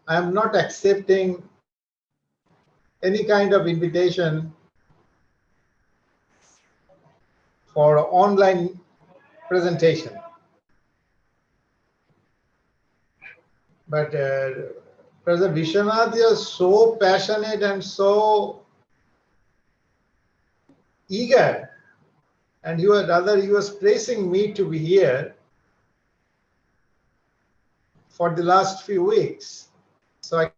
I am not accepting any kind of invitation for online presentation. But Professor Vishwanath is so passionate and so eager, and he was praising me to be here for the last few weeks. So I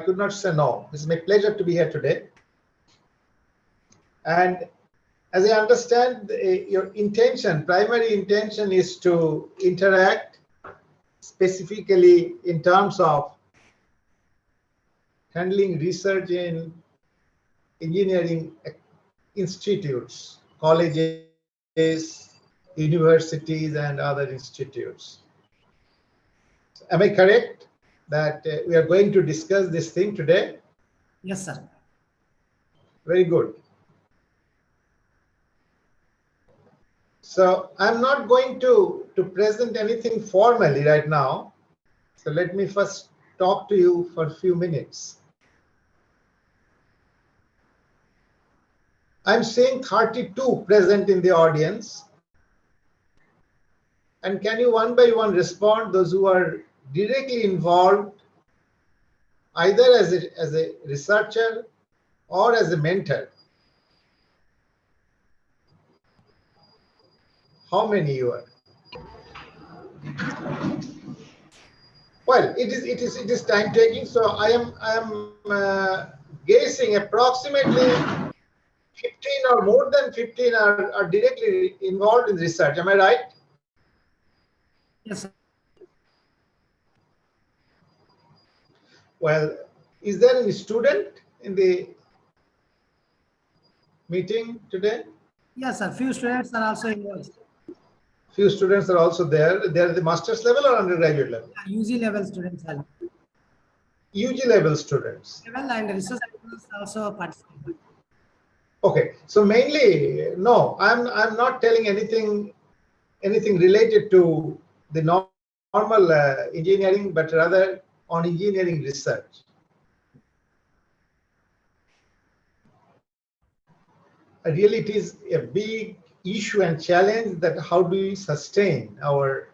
could not say no. It's my pleasure to be here today. And as I understand, your intention, primary intention is to interact specifically in terms of handling research in engineering institutes, colleges, universities, and other institutes. Am I correct that we are going to discuss this thing today? Yes, sir. Very good. So I'm not going to present anything formally right now. So let me first talk to you for a few minutes. I'm seeing 32 present in the audience. And can you one by one respond, those who are directly involved, either as a researcher or as a mentor? How many you are? Well, it is time taking. So I am guessing approximately 15 or more than 15 are directly involved in research. Am I right? Yes, sir. Well, is there any student in the meeting today? Yes, sir. Few students are also involved. Few students are also there. They are the master's level or undergraduate level? UG level students are UG level students. level, and research students also participate. Okay, so mainly, no, I'm not telling anything related to the normal engineering, but rather on engineering research. Really, it is a big issue and challenge that how do we sustain our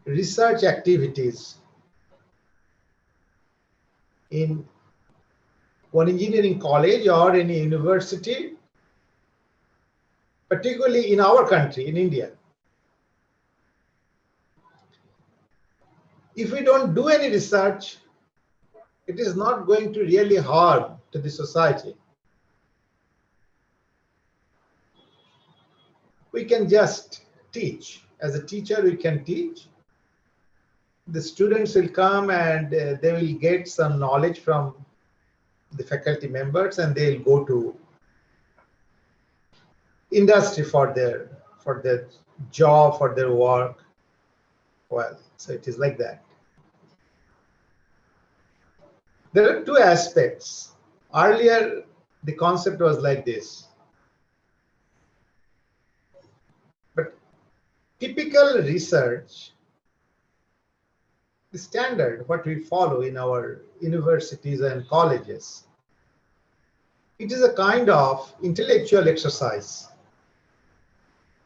research activities in one engineering college or any university, particularly in our country, in India. If we don't do any research, it is not going to really harm to the society. We can just teach. As a teacher, we can teach. The students will come and they will get some knowledge from the faculty members, and they'll go to industry for their job, for their work. Well, so it is like that. There are two aspects. Earlier, the concept was like this. But typical research, the standard, what we follow in our universities and colleges, it is a kind of intellectual exercise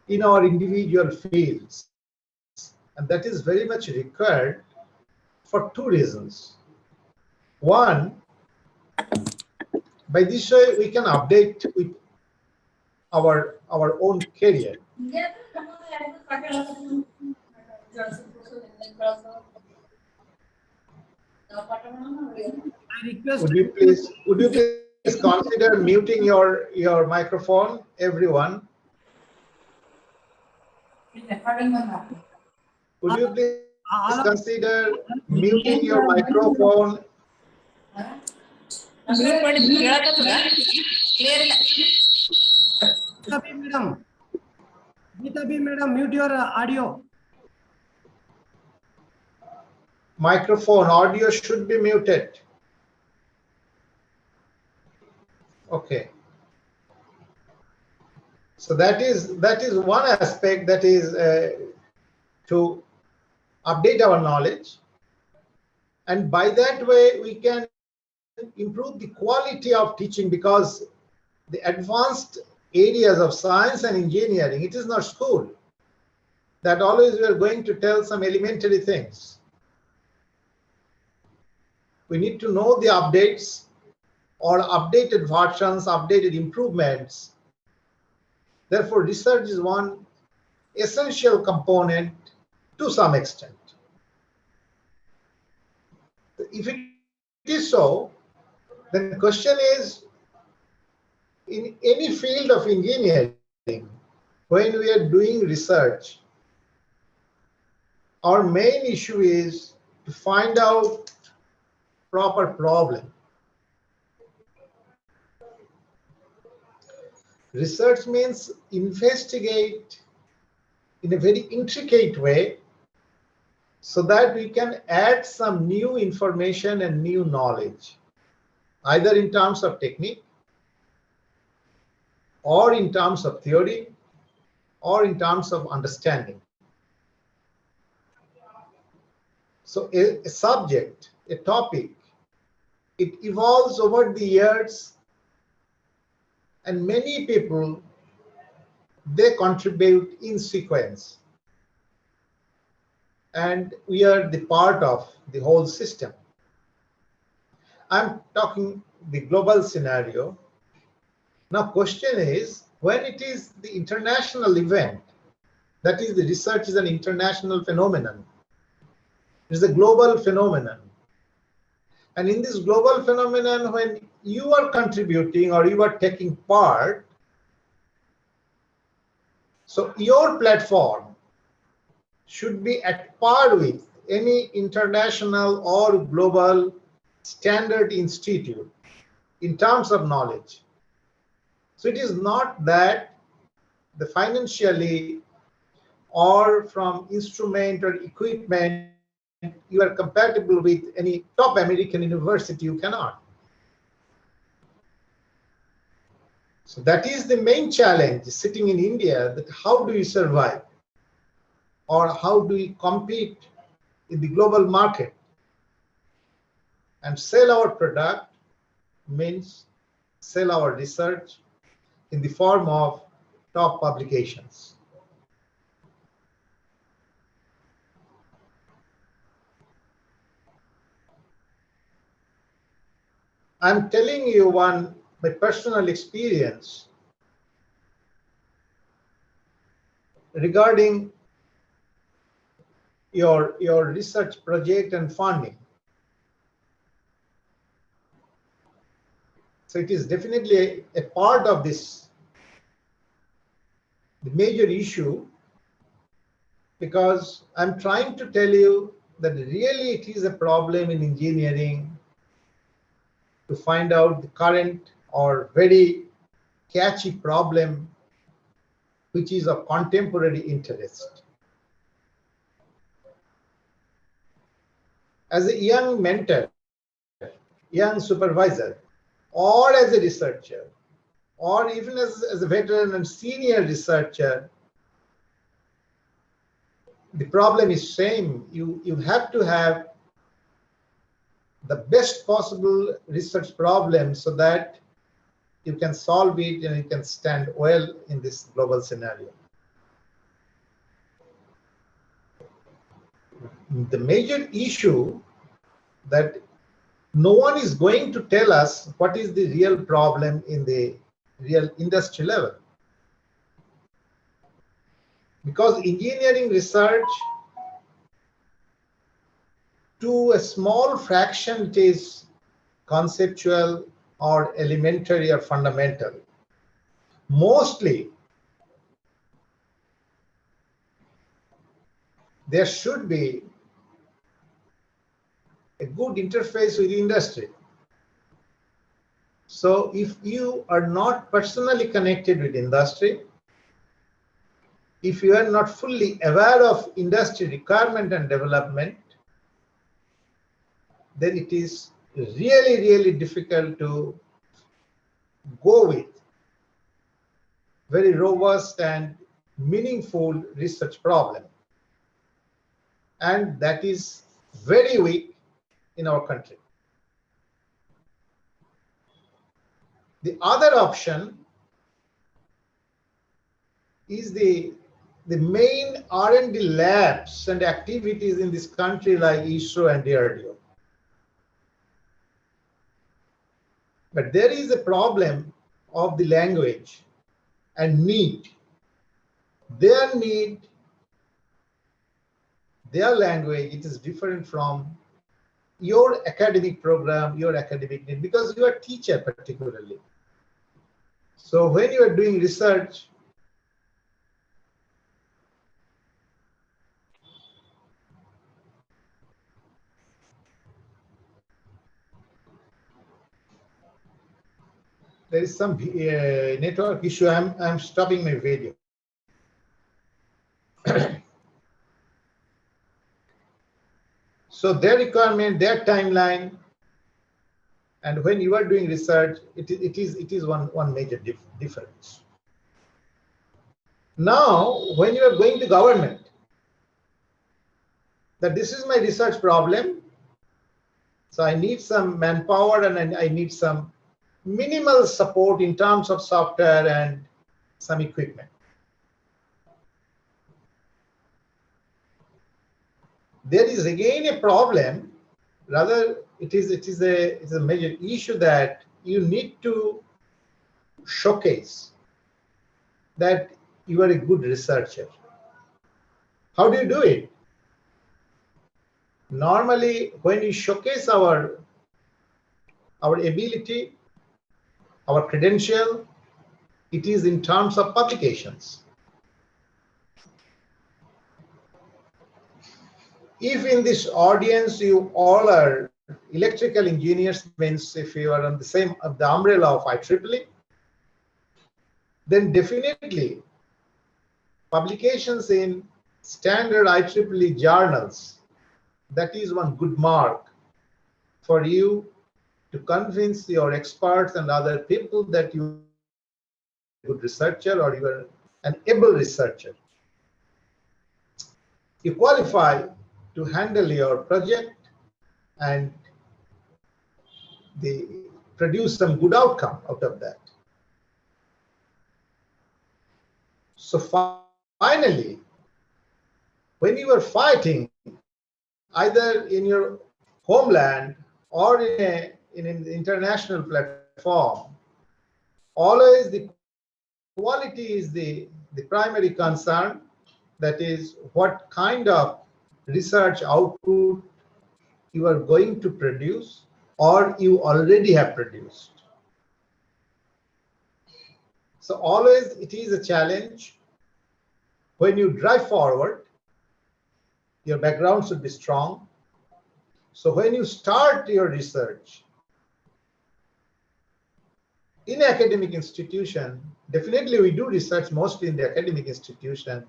in our individual fields. And that is very much required for two reasons. One, by this way, we can update with our own career. I request. Would you please consider muting your microphone, everyone? Would you please consider muting your microphone? Gita B, madam, mute your audio. Microphone, audio should be muted. Okay. So that is one aspect, that is to update our knowledge, and by that way we can improve the quality of teaching, because the advanced areas of science and engineering, it is not school that always we are going to tell some elementary things. We need to know the updates or updated versions, updated improvements. Therefore, research is one essential component to some extent. If it is so, then the question is, in any field of engineering, when we are doing research, our main issue is to find out proper problem. Research means investigate in a very intricate way so that we can add some new information and new knowledge, either in terms of technique, or in terms of theory, or in terms of understanding. So a subject, a topic, it evolves over the years, and many people, they contribute in sequence. And we are the part of the whole system. I'm talking the global scenario. Now, question is, when it is the international event, that is, the research is an international phenomenon. It is a global phenomenon. And in this global phenomenon, when you are contributing or you are taking part, so your platform should be at par with any international or global standard institute in terms of knowledge. So it is not that the financially or from instrument or equipment you are compatible with any top American university, you cannot. So that is the main challenge sitting in India, that how do we survive, or how do we compete in the global market and sell our product, means sell our research in the form of top publications. I'm telling you my personal experience regarding your research project and funding. So it is definitely a part of this, the major issue, because I'm trying to tell you that really it is a problem in engineering to find out the current or very catchy problem which is of contemporary interest. As a young mentor, young supervisor, or as a researcher, or even as a veteran and senior researcher, the problem is same. You have to have the best possible research problem so that you can solve it and you can stand well in this global scenario. The major issue that no one is going to tell us what is the real problem in the real industry level. Because engineering research, to a small fraction, it is conceptual or elementary or fundamental. Mostly, there should be a good interface with the industry. So if you are not personally connected with industry, if you are not fully aware of industry requirement and development, then it is really, really difficult to go with. very robust and meaningful research problem. And that is very weak in our country. The other option is the main R&D labs and activities in this country like ISRO and DRDO. But there is a problem of the language and need. Their need, their language, it is different from your academic program, your academic need, because you are a teacher particularly. So when you are doing research, there is some network issue. I'm stopping my video. So their requirement, their timeline, and when you are doing research, it is one major difference. Now, when you are going to government, that this is my research problem, so I need some manpower and I need some minimal support in terms of software and some equipment. There is again a problem, rather it is a major issue that you need to showcase that you are a good researcher. How do you do it? Normally, when you showcase our ability, our credential, it is in terms of publications. If in this audience you all are electrical engineers, means if you are on the same the umbrella of IEEE, then definitely publications in standard IEEE journals, that is one good mark for you to convince your experts and other people that you are a good researcher or you are an able researcher. You qualify to handle your project and they produce some good outcome out of that. So finally, when you are fighting either in your homeland or in an international platform, always the quality is the primary concern. That is what kind of research output you are going to produce or you already have produced. So always it is a challenge. When you drive forward, your background should be strong. So when you start your research in academic institution, definitely we do research mostly in the academic institution.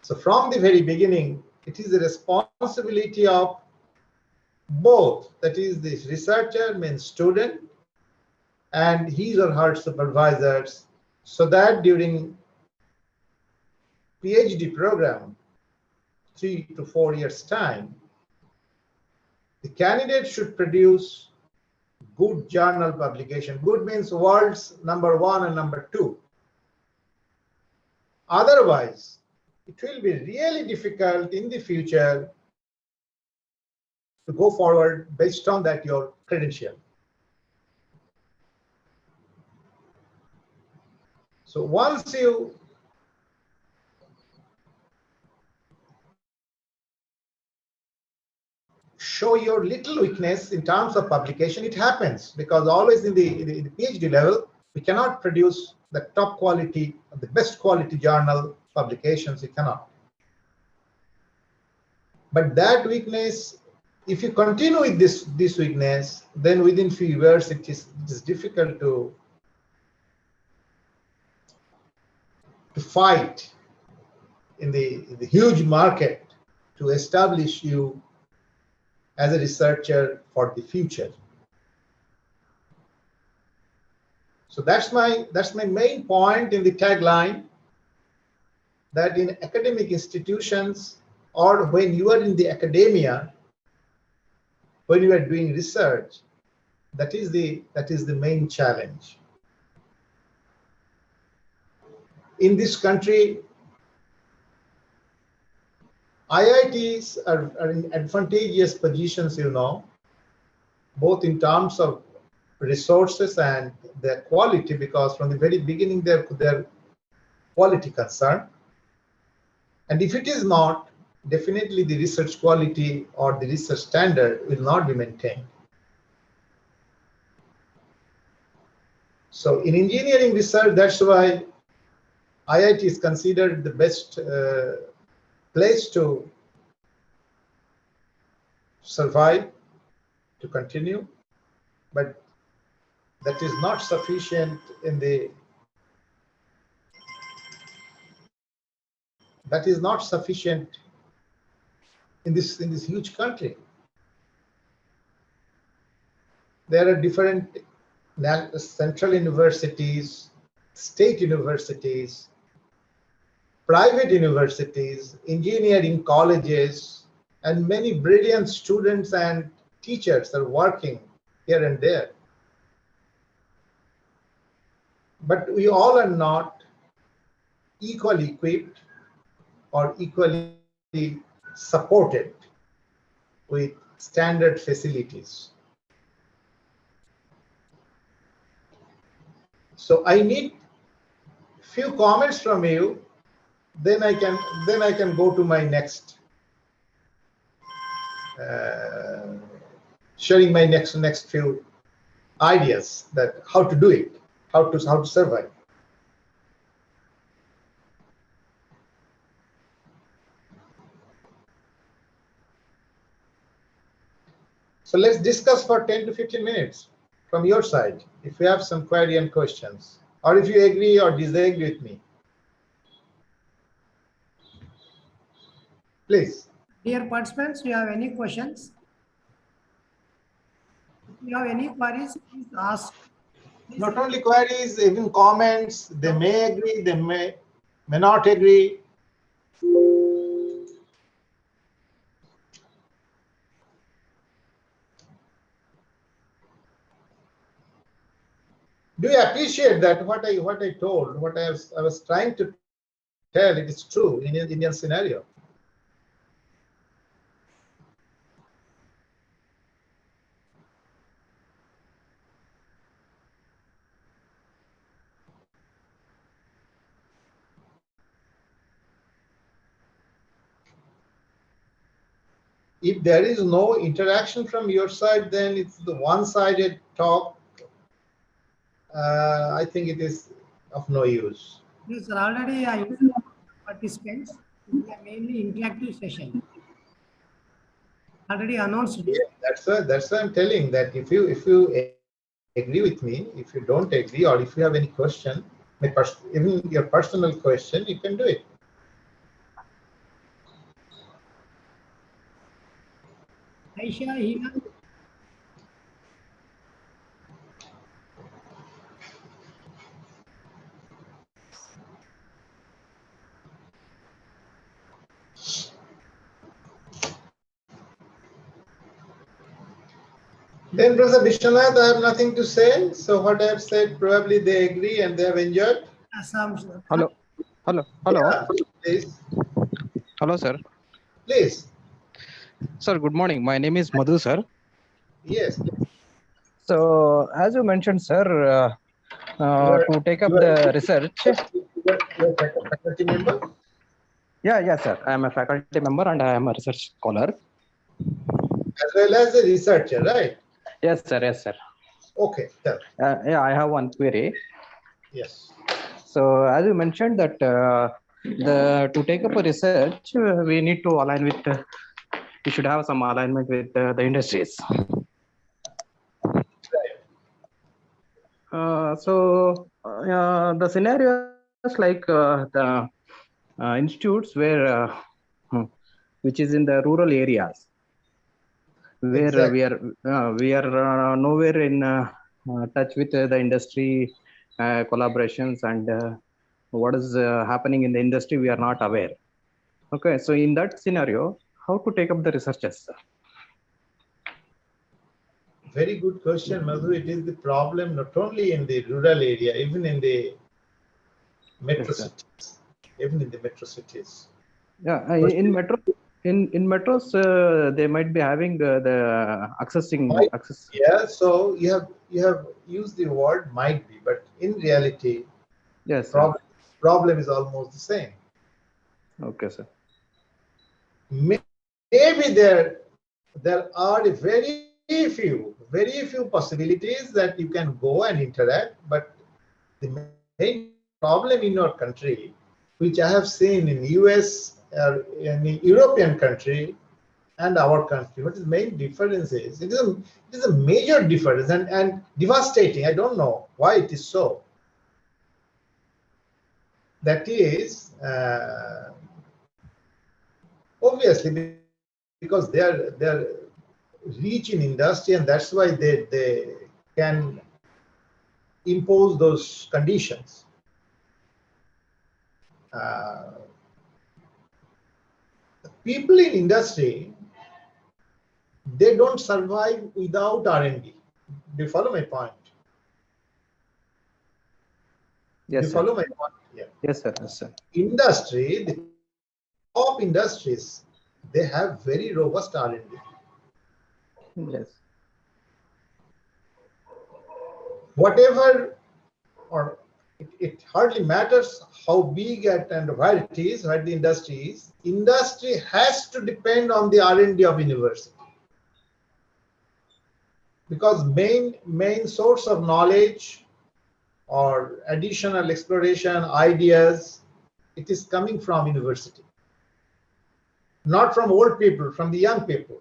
So from the very beginning, it is the responsibility of both, that is the researcher means student and his or her supervisors, so that during PhD program, 3 to 4 years time, the candidate should produce good journal publication. Good means world's #1 and #2. Otherwise, it will be really difficult in the future to go forward based on that your credential. So once you show your little weakness in terms of publication, it happens because always in the PhD level, we cannot produce the top quality, the best quality journal publications, we cannot. But that weakness, if you continue with this weakness, then within few years it is difficult to fight in the huge market to establish you as a researcher for the future. So that's my main point in the tagline, that in academic institutions, or when you are in the academia, when you are doing research, that is the main challenge. In this country, IITs are in advantageous positions, both in terms of resources and their quality, because from the very beginning their quality concern. And if it is not, definitely the research quality or the research standard will not be maintained. So in engineering research, that's why IIT is considered the best place to survive, to continue, but that is not sufficient in this huge country. There are different central universities, state universities, private universities, engineering colleges, and many brilliant students and teachers are working here and there. But we all are not equally equipped or equally supported with standard facilities. So I need few comments from you, then I can go to my next sharing my next few ideas, that how to do it, how to survive. So let's discuss for 10 to 15 minutes from your side, if you have some query and questions, or if you agree or disagree with me. Please. Dear participants, do you have any questions? If you have any queries, please ask. Not only queries, even comments. They may agree, they may not agree. Do you appreciate that what I told, what I was trying to tell, it is true in Indian scenario? If there is no interaction from your side, then it's the one-sided talk. I think it is of no use. Yes, sir. Already I participants. We are mainly interactive session. Already announced. Yeah, that's why I'm telling that if you agree with me, if you don't agree, or if you have any question, even your personal question, you can do it. Aisha, Hina. Then, Brother Vishwanath, I have nothing to say. So what I have said, probably they agree and they have enjoyed. Hello. Yeah, please. Hello, sir. Please. Sir, good morning. My name is Madhu, sir. Yes. So, as you mentioned, sir, to take up the research. You're a faculty member? Yes, sir. I am a faculty member and I am a research scholar. As well as a researcher, right? Yes, sir. Yes, sir. Okay, tell. Yeah, I have one query. Yes. So, as you mentioned that to take up a research, we need to align with. We should have some alignment with the industries. The scenarios like the institutes where which is in the rural areas where Exactly. we are nowhere in touch with the industry collaborations and what is happening in the industry, we are not aware. Okay, so in that scenario, how to take up the researches? Very good question, Madhu. It is the problem not only in the rural area, even in the metro cities. Even in the metro cities. Yeah, in metros, they might be having the accessing access. Yeah, so you have used the word might be, but in reality, yes, problem is almost the same. Okay, sir. Maybe there are very few possibilities that you can go and interact, but the main problem in our country, which I have seen in US or in the European country and our country, what is the main difference is, it is a major difference and devastating. I don't know why it is so. That is obviously because they are rich in industry, and that's why they can impose those conditions. People in industry, they don't survive without R&D. Do you follow my point? Yes, Do you follow my point? Yeah. Yes, sir. Yes, sir. Industry, the top industries, they have very robust R&D. Yes. Whatever, or it hardly matters how big and where it is, where the industry is. Industry has to depend on the R&D of university, because main source of knowledge or additional exploration ideas, it is coming from university, not from old people, from the young people.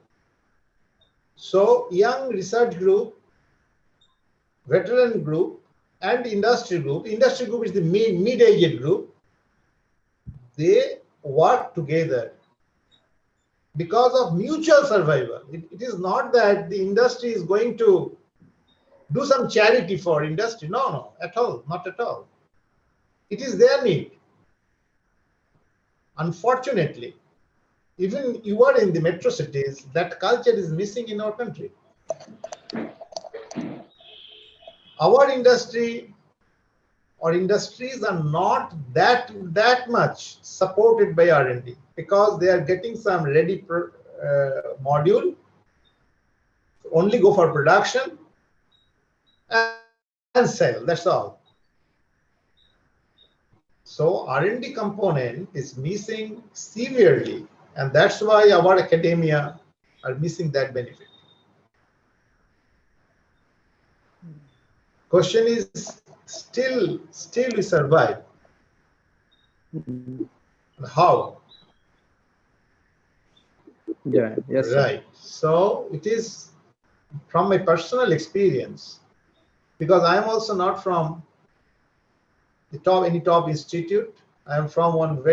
So young research group, veteran group, and industry group is the mid-aged group, they work together because of mutual survival. It is not that the industry is going to do some charity for industry. No, at all, not at all. It is their need. Unfortunately, even you are in the metro cities, that culture is missing in our country. Our industry or industries are not that much supported by R&D, because they are getting some ready module, only go for production and sell, that's all. So R&D component is missing severely, and that's why our academia are missing that benefit. Question is, still we survive. How? Yeah, yes, right. So it is from my personal experience, because I am also not from any top institute. I am from one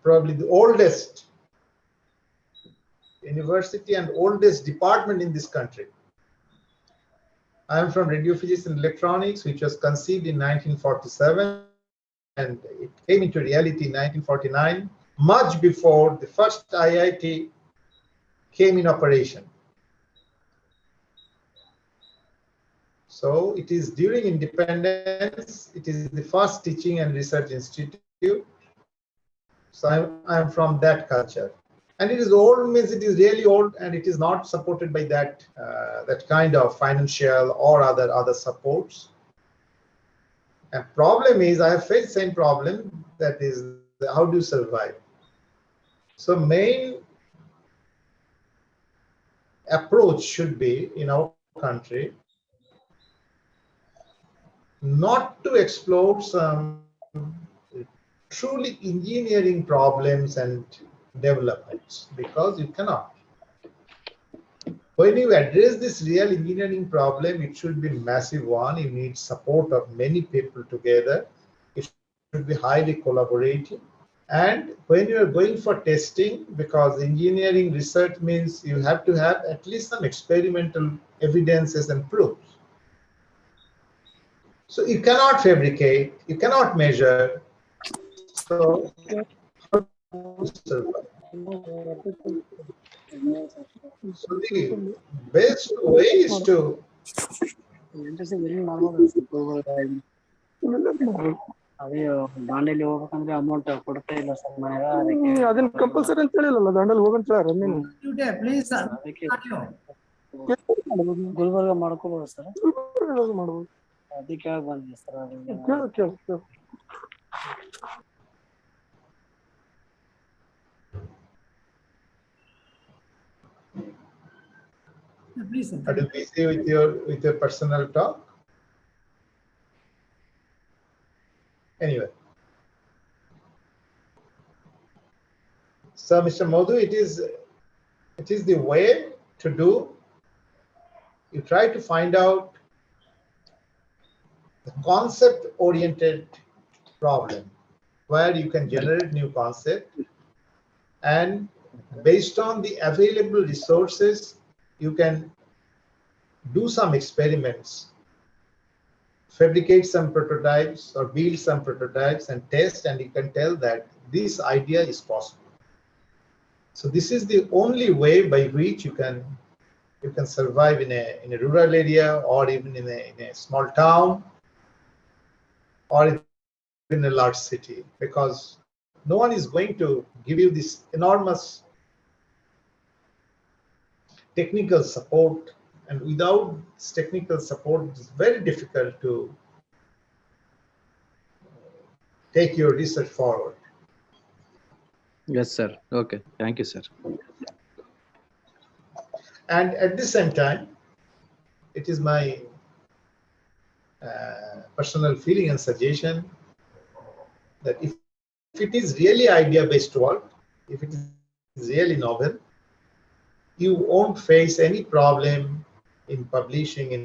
probably the oldest university and oldest department in this country. I am from Radio Physics and Electronics, which was conceived in 1947, and it came into reality in 1949, much before the first IIT came in operation. So it is during independence, it is the first teaching and research institute. So I'm from that culture. And it is old, means it is really old, and it is not supported by that kind of financial or other supports. And problem is, I have faced same problem, that is, how do you survive? So main approach should be in our country not to explore some truly engineering problems and developments, because you cannot. When you address this real engineering problem, it should be a massive one. You need support of many people together. It should be highly collaborative. And when you are going for testing, because engineering research means you have to have at least some experimental evidences and proofs. So you cannot fabricate, you cannot measure. So the best way is to ಅದೇ ದಾಂಡೇಲಿ ಹೋಗ್ಬೇಕಂದ್ರೆ amount ಕೊಡ್ತಾ ಇಲ್ಲ sir ಮನೆಯಾಗ ಅದನ್ನ compulsory ಅಂತ ಹೇಳಿಲ್ಲ ದಾಂಡೇಲಿ ಹೋಗಂತ ಹೇಳಿ ನೀನು Please, ಅದಕ್ಕೆ ಗುಲ್ಬರ್ಗ ಮಾಡ್ಕೋಬಹುದು ಸರ್ ಮಾಡ್ಬೋದು ಅದಕ್ಕೆ ಬಂದಿದೆ ಸರ್ ಅದಕ್ಕೆ ಕೇಳು ಕೇಳು ಕೇಳು please, sir. Are you busy with your personal talk? Anyway, so Mr. Modu, it is the way to do. You try to find out the concept-oriented problem where you can generate new concept, and based on the available resources, you can do some experiments, fabricate some prototypes or build some prototypes and test, and you can tell that this idea is possible. So this is the only way by which you can survive in a rural area, or even in a small town, or in a large city, because no one is going to give you this enormous technical support, and without this technical support, it's very difficult to take your research forward. Yes, sir. Okay. Thank you, sir. And at the same time, it is my personal feeling and suggestion that if it is really idea-based work, if it is really novel, you won't face any problem in publishing in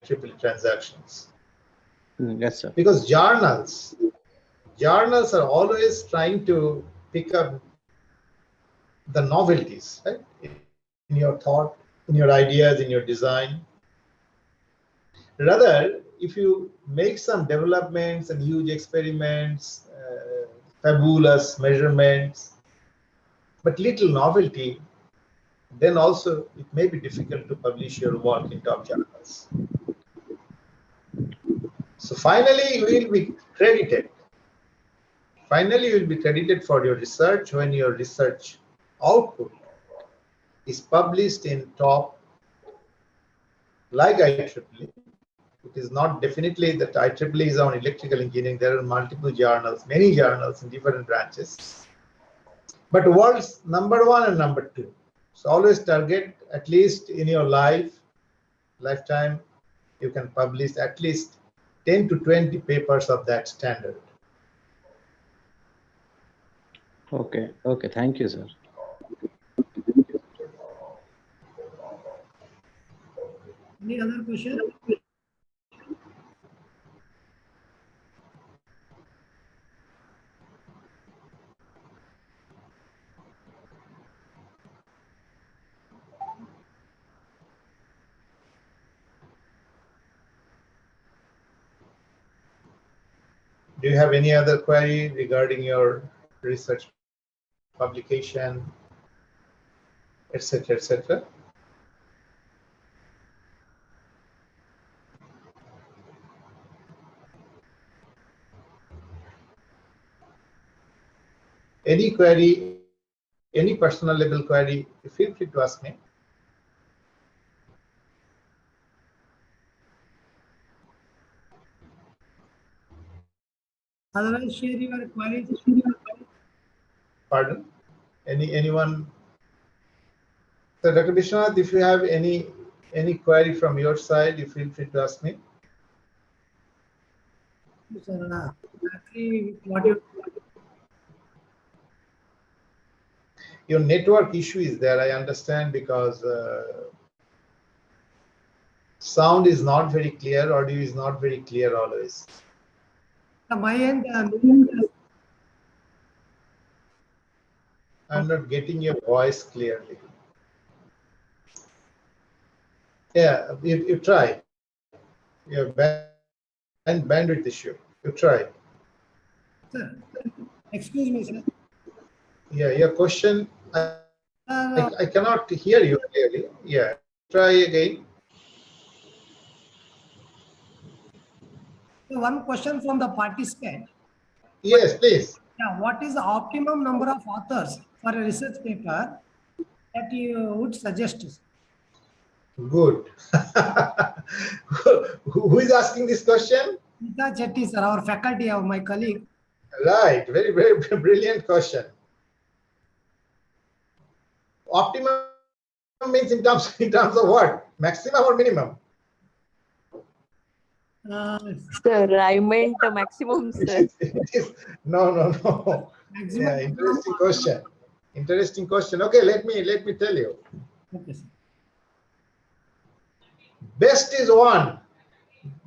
triple transactions. Yes, sir. Because journals are always trying to pick up the novelties, right? In your thought, in your ideas, in your design. Rather, if you make some developments and huge experiments, fabulous measurements, but little novelty, then also it may be difficult to publish your work in top journals. So finally, you will be credited. Finally, you will be credited for your research when your research output is published in top, like IEEE. It is not definitely that IEEE is on electrical engineering. There are multiple journals, many journals in different branches. But world's #1 and #2. So always target, at least in your lifetime, you can publish at least 10 to 20 papers of that standard. Okay. Okay. Thank you, sir. Any other question? Do you have any other query regarding your research publication, etc., etc.? Any query, any personal level query, feel free to ask me. Otherwise, share your queries. Pardon? Anyone? So Dr. Vishwanath, if you have any query from your side, you feel free to ask me. Sir, actually, what you Your network issue is there, I understand, because sound is not very clear, audio is not very clear always. my end, I'm not getting your voice clearly. Yeah, you try. You're back bandwidth issue. You try. Sir, excuse me, sir. Yeah, your question, I cannot hear you clearly. Yeah, try again. One question from the participant. Yes, please. Yeah, what is the optimum number of authors for a research paper that you would suggest? Good. Who is asking this question? Nita Chetty, sir, our faculty, of my colleague. Right, very, very brilliant question. Optimum means in terms of what? Maximum or minimum? Sir, I meant the maximum, sir. It is no. Maximum. Yeah, interesting question. Interesting question. Okay, let me tell you. Okay, sir. Best is one.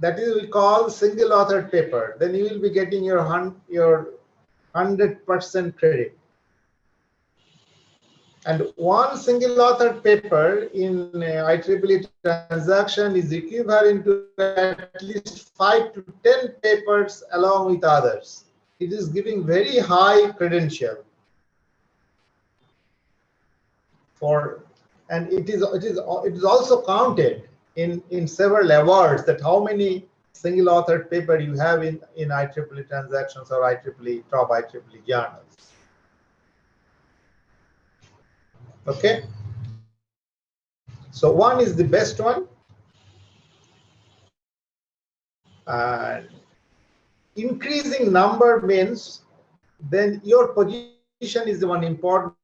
That is we call single authored paper. Then you will be getting your 100% credit. And one single authored paper in IEEE transaction is equivalent to at least 5 to 10 papers along with others. It is giving very high credential for, and it is also counted in several awards that how many single authored paper you have in IEEE transactions or top IEEE journals. Okay, so one is the best one, and increasing number means then your position is the one important,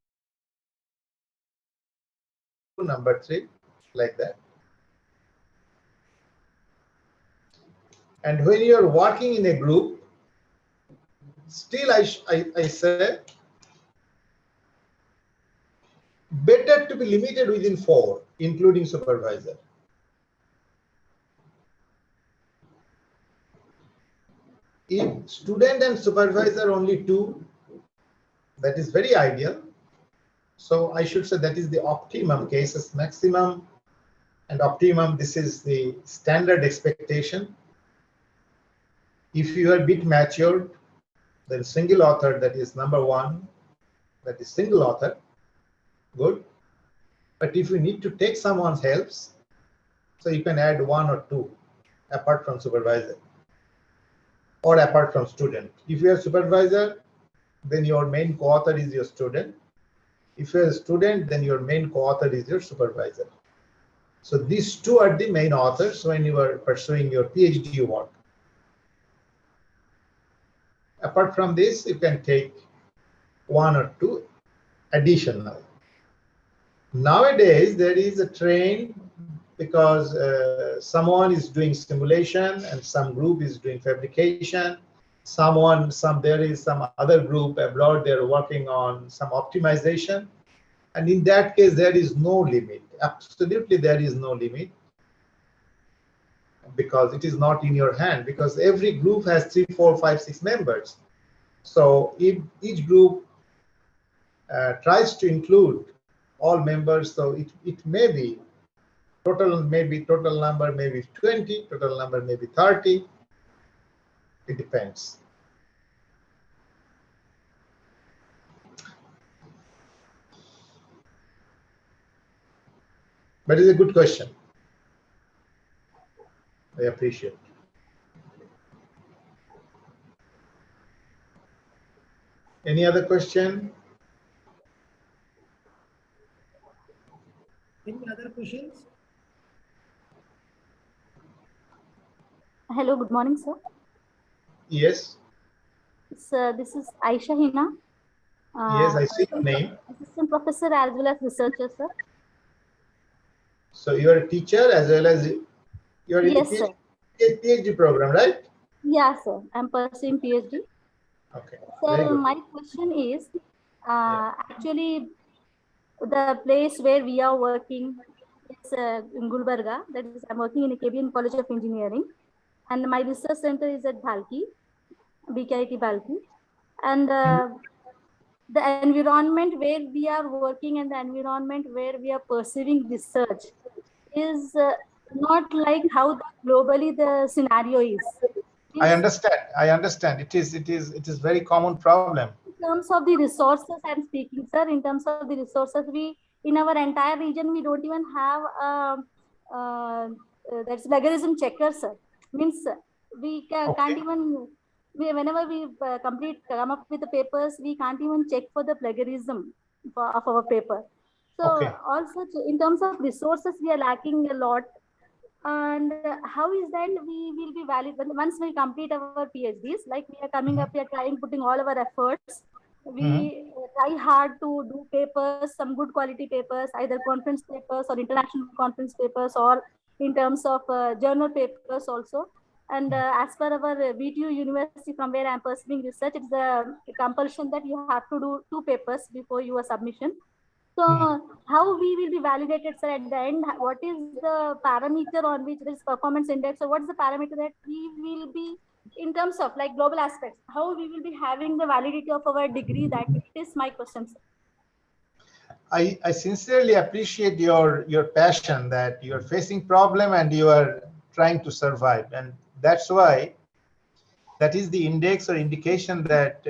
number 3, like that. And when you are working in a group, still I say better to be limited within 4, including supervisor. If student and supervisor only 2, that is very ideal. So I should say that is the optimum cases. Maximum and optimum, this is the standard expectation. If you are a bit matured, then single author, that is number 1, that is single author, good. But if you need to take someone's helps, so you can add 1 or 2 apart from supervisor or apart from student. If you are a supervisor, then your main co-author is your student. If you are a student, then your main co-author is your supervisor. So these 2 are the main authors when you are pursuing your PhD work. Apart from this, you can take 1 or 2 additional. Nowadays, there is a trend because someone is doing simulation and some group is doing fabrication. There is some other group abroad, they're working on some optimization. And in that case, there is no limit. Absolutely, there is no limit because it is not in your hand, because every group has 3, 4, 5, 6 members. So if each group tries to include all members, so it may be total number maybe 20, total number maybe 30. It depends. But it's a good question. I appreciate. Any other question? Any other questions? Hello, good morning, sir. Yes. Sir, this is Aisha Hina. Yes, I see your name. Assistant professor as well as researcher, sir. So you are a teacher as well as you are in Yes, the sir. PhD program, right? Yeah, sir. I'm pursuing PhD. Okay. Very Sir, good. my question is, actually, the place where we are working is in Gulbarga. That is, I'm working in a KBN College of Engineering, and my research center is at Bhalki, BKIT Bhalki, and the environment where we are working and the environment where we are pursuing research is not like how globally the scenario is. I Yes. understand. I understand. It is very common problem. In terms of the resources, I'm speaking, sir. In terms of the resources, we in our entire region we don't even have that's plagiarism checker, sir. Means we can't even whenever we come up with the papers, we can't even check for the plagiarism of our paper. So Okay. also in terms of resources, we are lacking a lot. And how is that we will be valid once we complete our PhDs? Like we are coming up, we are trying, putting all our efforts. We try hard to do papers, some good quality papers, either conference papers or international conference papers, or in terms of journal papers also. And as per our VTU University, from where I am pursuing research, it's a compulsion that you have to do 2 papers before your submission. So how we will be validated, sir, at the end? What is the parameter on which there is performance index? So what is the parameter that we will be in terms of like global aspects? How we will be having the validity of our degree? That is my question, sir. I sincerely appreciate your passion that you are facing problem and you are trying to survive, and that's why that is the index or indication that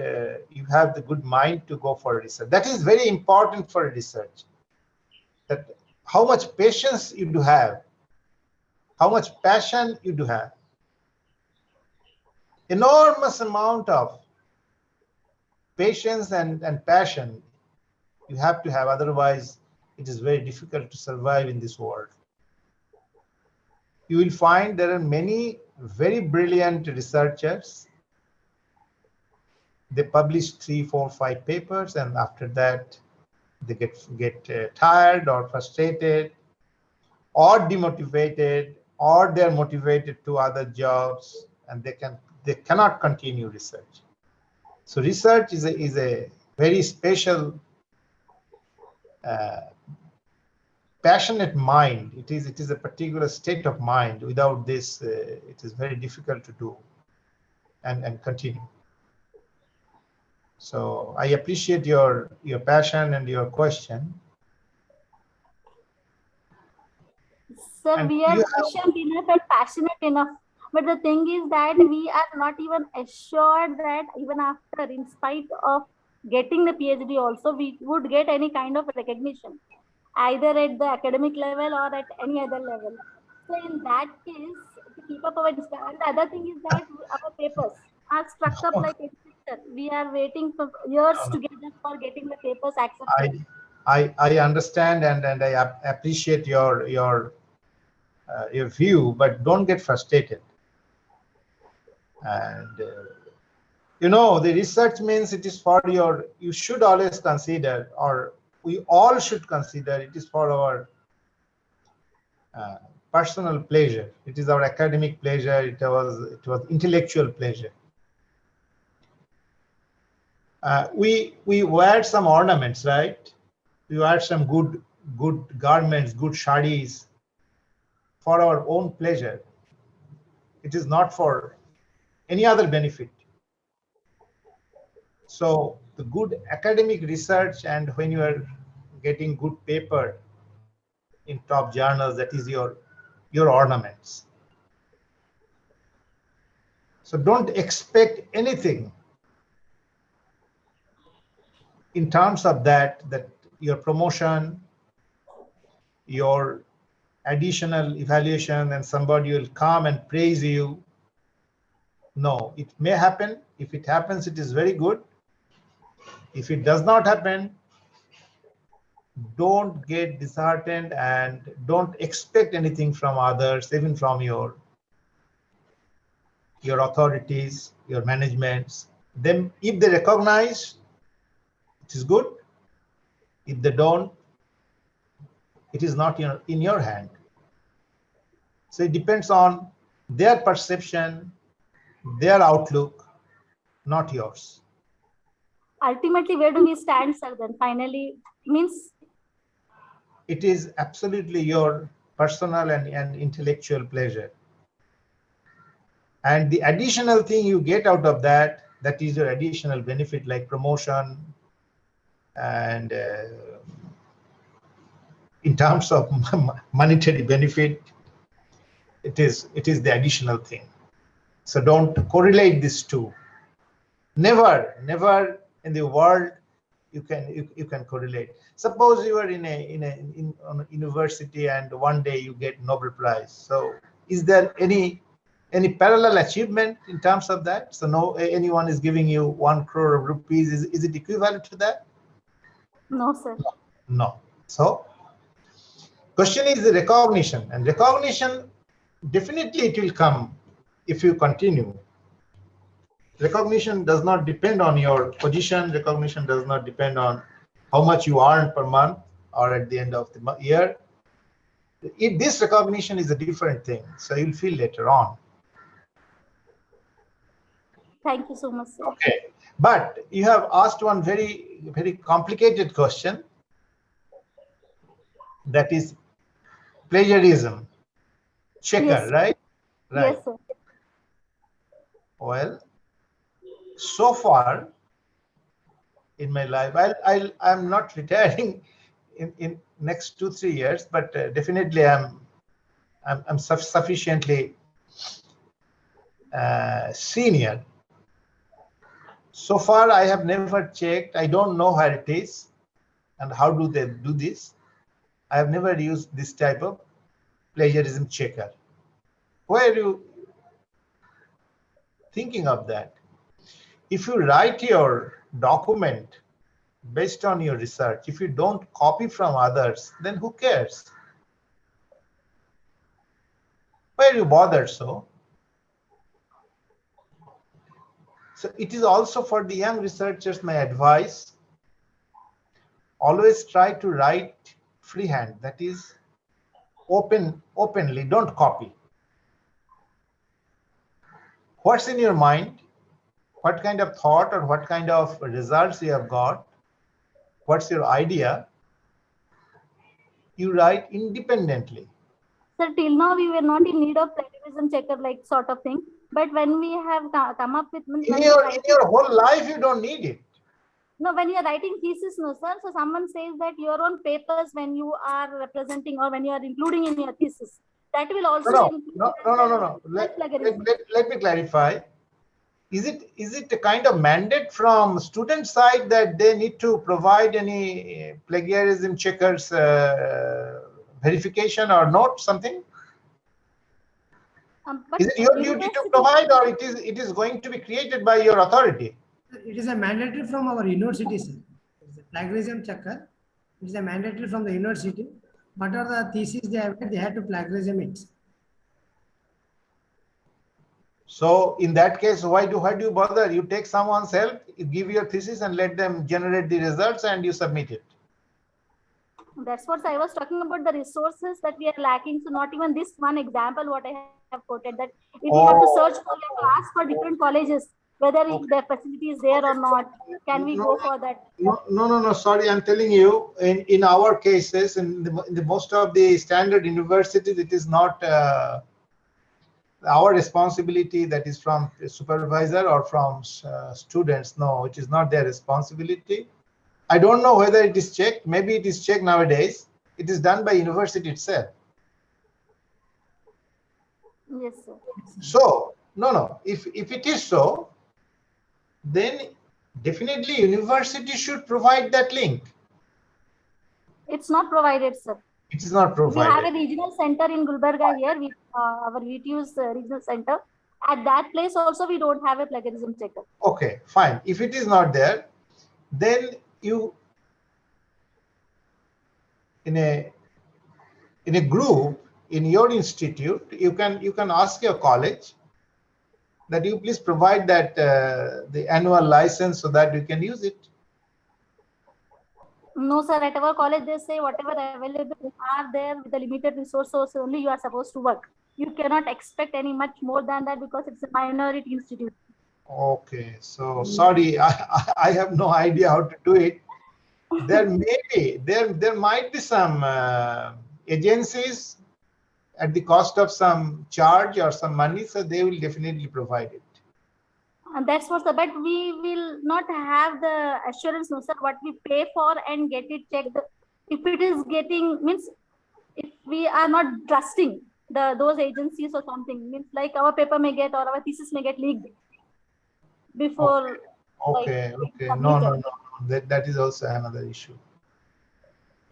you have the good mind to go for research. That is very important for research. That how much patience you do have, how much passion you do have. Enormous amount of patience and passion you have to have, otherwise it is very difficult to survive in this world. You will find there are many very brilliant researchers. They publish 3, 4, 5 papers, and after that they get tired or frustrated or demotivated, or they're motivated to other jobs, and they cannot continue research. So research is a very special passionate mind. It is a particular state of mind. Without this, it is very difficult to do and continue. So I appreciate your passion and your question. Sir, And we are you patient enough and passionate enough. But the thing is that we are not even assured that even after, in spite of getting the PhD also, we would get any kind of recognition, either at the academic level or at any other level. So in that case, to keep up our, and the other thing is that our papers are struck up like etc. We are waiting for years together for getting the papers accepted. I understand and I appreciate your view, but don't get frustrated. And you know, the research means it is for you should always consider, or we all should consider, it is for our personal pleasure. It is our academic pleasure. It was intellectual pleasure. We wear some ornaments, right? We wear some good garments, good sarees for our own pleasure. It is not for any other benefit. So the good academic research, and when you are getting good paper in top journals, that is your ornaments. So don't expect anything in terms of that your promotion, your additional evaluation, and somebody will come and praise you. No, it may happen. If it happens, it is very good. If it does not happen, don't get disheartened and don't expect anything from others, even from your authorities, your managements. Then if they recognize, it is good. If they don't, it is not in your hand. So it depends on their perception, their outlook, not yours. Ultimately, where do we stand, sir? Then finally, means It is absolutely your personal and intellectual pleasure. And the additional thing you get out of that is your additional benefit, like promotion and in terms of monetary benefit, it is the additional thing. So don't correlate these two. Never in the world you can correlate. Suppose you are on a university and one day you get Nobel Prize. So is there any parallel achievement in terms of that? So no, anyone is giving you 1 crore of rupees. Is it equivalent to that? No, sir. No. So question is the recognition, and recognition definitely it will come if you continue. Recognition does not depend on your position. Recognition does not depend on how much you earn per month or at the end of the year. If this recognition is a different thing, so you'll feel later on. Thank you so much, sir. Okay, but you have asked one very complicated question, that is plagiarism checker, Yes. right? Right. Yes, sir. Well, so far in my life, I'm not retiring in next 2-3 years, but definitely I'm sufficiently senior. So far, I have never checked. I don't know where it is and how do they do this. I have never used this type of plagiarism checker. Why are you thinking of that? If you write your document based on your research, if you don't copy from others, then who cares? Why are you bothered so? So it is also for the young researchers, my advice, always try to write freehand, that is openly, don't copy. What's in your mind, what kind of thought or what kind of results you have got, what's your idea, you write independently. Sir, till now we were not in need of plagiarism checker like sort of thing. But when we have come up with In your whole life, you don't need it. no, when you are writing thesis, no, sir. So someone says that your own papers, when you are representing or when you are including in your thesis, that will also include No. Let me clarify. Is it a kind of mandate from student side that they need to provide any plagiarism checkers verification or note something? Is it your duty to provide, or it is going to be created by your authority? It is a mandatory from our university, sir. It's a plagiarism checker. It is a mandatory from the university. Whatever the thesis they have, they have to plagiarism it. So in that case, why do you bother? You take someone's help, you give your thesis and let them generate the results and you submit it. That's what I was talking about, the resources that we are lacking. So not even this one example what I have quoted, that if you have to search for, you have to ask for different colleges whether their facility is there or not. Can we go for that? No. Sorry, I'm telling you, in our cases, in the most of the standard universities, it is not our responsibility, that is from a supervisor or from students. No, it is not their responsibility. I don't know whether it is checked. Maybe it is checked nowadays. It is done by university itself. Yes, sir. So, no. If it is so, then definitely university should provide that link. It's not provided, sir. It is not provided. We have a regional center in Gulbarga here, with our VTU's regional center. At that place also, we don't have a plagiarism checker. Okay, fine. If it is not there, then you, in a group in your institute, you can ask your college that you please provide that the annual license so that you can use it. No, sir. At our college, they say whatever available are there with the limited resources only you are supposed to work. You cannot expect any much more than that because it's a minority institute. Okay, so sorry, I have no idea how to do it. There might be some agencies at the cost of some charge or some money, so they will definitely provide it. And that's what, but we will not have the assurance, no, sir, what we pay for and get it checked. If it is getting, means if we are not trusting those agencies or something. Means like our paper may get or our thesis may get leaked before. Okay, like, okay. submitted. No. That is also another issue.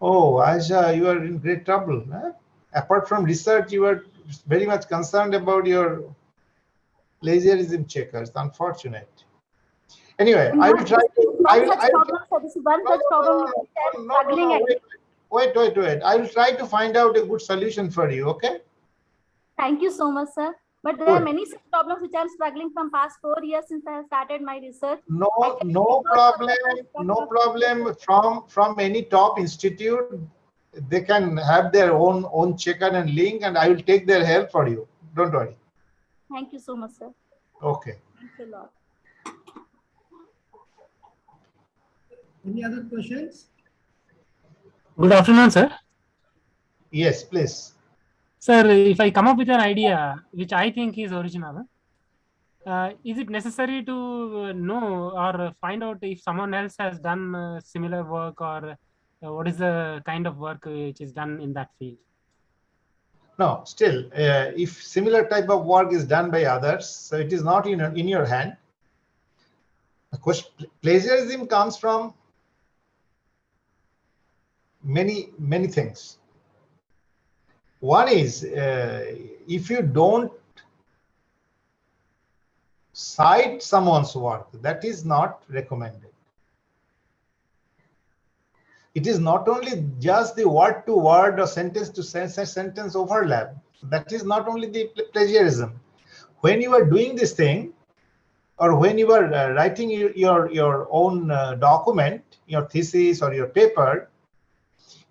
Oh, Aisha, you are in great trouble. Huh? Apart from research, you are very much concerned about your plagiarism checkers. Unfortunate. Anyway, And I not will try this to. is one such problem, sir. This is one No, such problem no, which I am no, no, struggling no. at. Wait. I will try to find out a good solution for you. Okay. Thank you so much, sir. But there are Good. many such problems which I am struggling from past 4 years since I have started my research. No, I can no ignore problem. the- No problem. From any top institute, they can have their own checker and link, and I will take their help for you. Don't worry. Thank you so much, sir. Okay. Thanks a lot. Any other questions? Good afternoon, sir. Yes, please. Sir, if I come up with an idea which I think is original, is it necessary to know or find out if someone else has done similar work, or what is the kind of work which is done in that field? No, still, if similar type of work is done by others, so it is not in your hand. Of course, plagiarism comes from many things. One is if you don't cite someone's work, that is not recommended. It is not only just the word to word or sentence to sentence overlap. That is not only the plagiarism. When you are doing this thing, or when you are writing your own document, your thesis or your paper,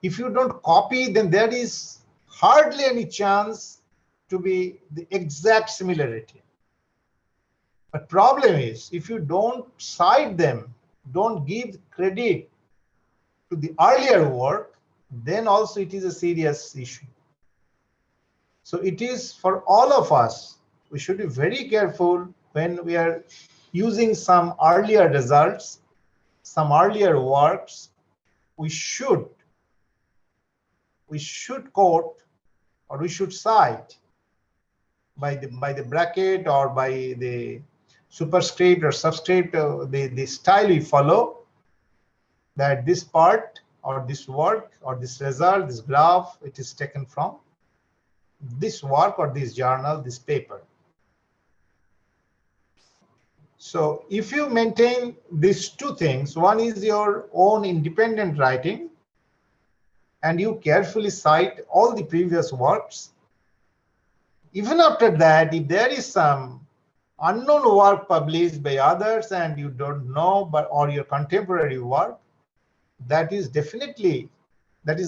if you don't copy, then there is hardly any chance to be the exact similarity. But problem is, if you don't cite them, don't give credit to the earlier work, then also it is a serious issue. So it is for all of us, we should be very careful when we are using some earlier results, some earlier works. We should quote, or we should cite by the bracket or by the superscript or subscript, the style we follow, that this part or this work or this result, this graph, it is taken from this work or this journal, this paper. So if you maintain these two things, one is your own independent writing, and you carefully cite all the previous works. Even after that, if there is some unknown work published by others and you don't know, or your contemporary work, that is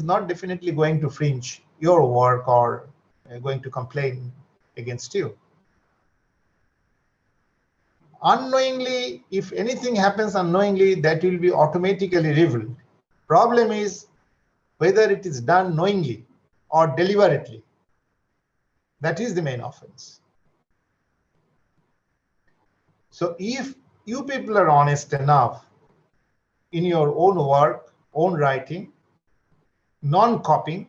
not definitely going to fringe your work or going to complain against you. Unknowingly, if anything happens unknowingly, that will be automatically revealed. Problem is whether it is done knowingly or deliberately. That is the main offense. So if you people are honest enough in your own work, own writing, non-copying,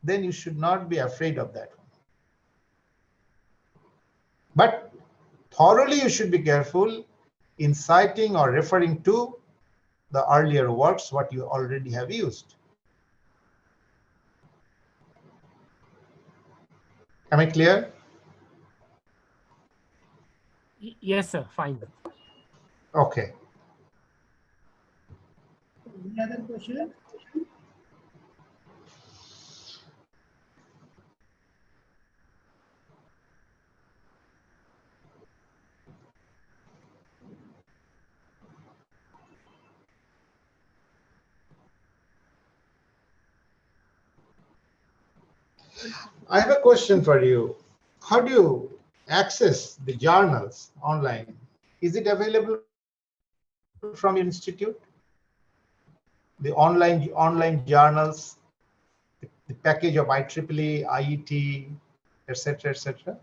then you should not be afraid of that one. But thoroughly you should be careful in citing or referring to the earlier works, what you already have used. Am I clear? Yes, sir. Fine. Okay. Any other question? I have a question for you. How do you access the journals online? Is it available from your institute? The online journals, the package of IEEE, IET, etc., etc.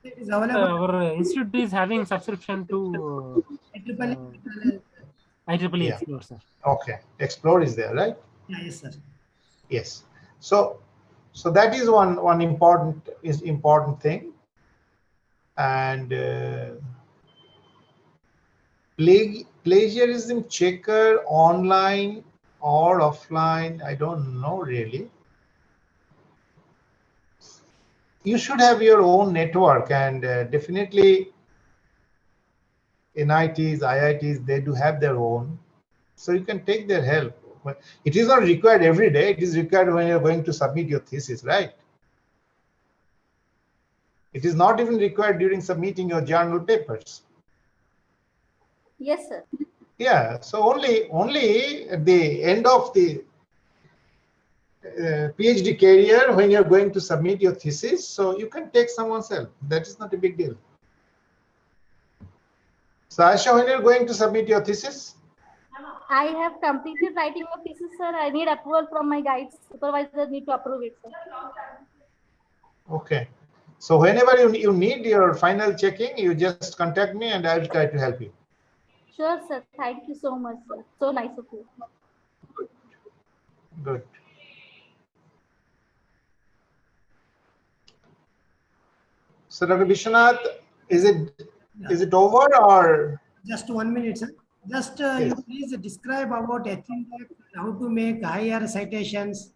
It is available. Our institute is having subscription to IEEE Yeah. Explore, sir. Okay, Explore is there, right? Yeah, yes, sir. Yes. So So that is one important thing. And plagiarism checker online or offline, I don't know really. You should have your own network, and definitely NITs, IITs, they do have their own. So you can take their help. It is not required every day. It is required when you're going to submit your thesis, right? It is not even required during submitting your journal papers. Yes, sir. Yeah, so only at the end of the PhD career, when you're going to submit your thesis, so you can take someone's help. That is not a big deal. So Aisha, when you're going to submit your thesis? I have completed writing a thesis, sir. I need approval from my guides. Supervisor need to approve it, sir. Okay. So whenever you need your final checking, you just contact me and I will try to help you. Sure, sir. Thank you so much, sir. So nice of you. Good. So Dr. Vishwanath, is it over or? Just 1 minute, sir. Just Yes. you please describe about H-index, how to make higher citations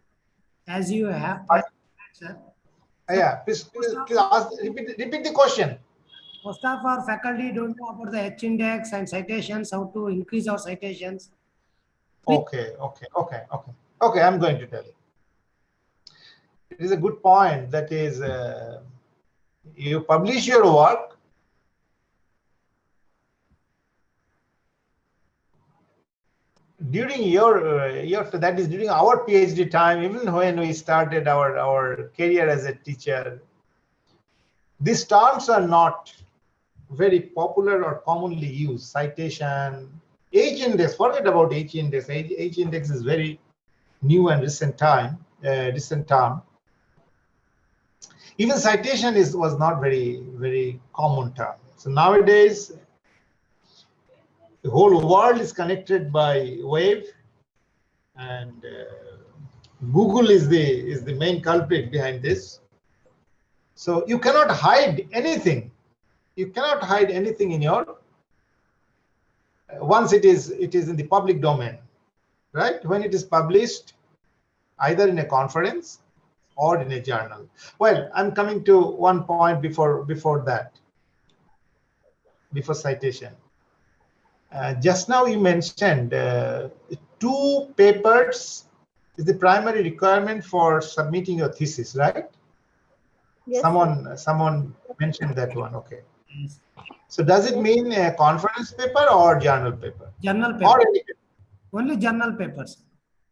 as you have, sir. Yeah, please ask, repeat the question. Most of our faculty don't know about the H-index and citations, how to increase our citations. Okay. I'm going to tell you. It is a good point. That is, you publish your work. During that is during our PhD time, even when we started our career as a teacher, these terms are not very popular or commonly used. Citation, H-index, forget about H-index. H-index is very new and recent term. Even citation was not very common term. So nowadays, the whole world is connected by wave, and Google is the main culprit behind this. So you cannot hide anything. You cannot hide anything in your once it is in the public domain, right? When it is published, either in a conference or in a journal. Well, I'm coming to one point before citation. Just now you mentioned 2 papers is the primary requirement for submitting your thesis, right? Yes, someone mentioned that one. Okay. So does it mean a conference paper or journal paper? Journal Or paper. any paper? Only journal papers.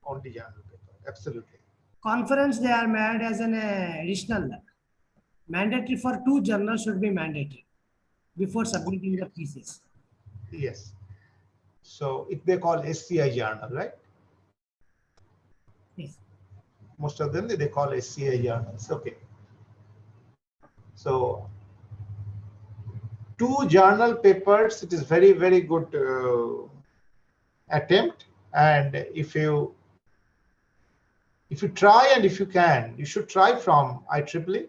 Only journal paper. Absolutely. Conference they are made as an additional. Mandatory for 2 journals should be mandatory before submitting the thesis. Yes. So they call SCI journal, right? Yes. Most of them they call SCI journals. Okay. So 2 journal papers, it is very good attempt. And if you try, and if you can, you should try from IEEE.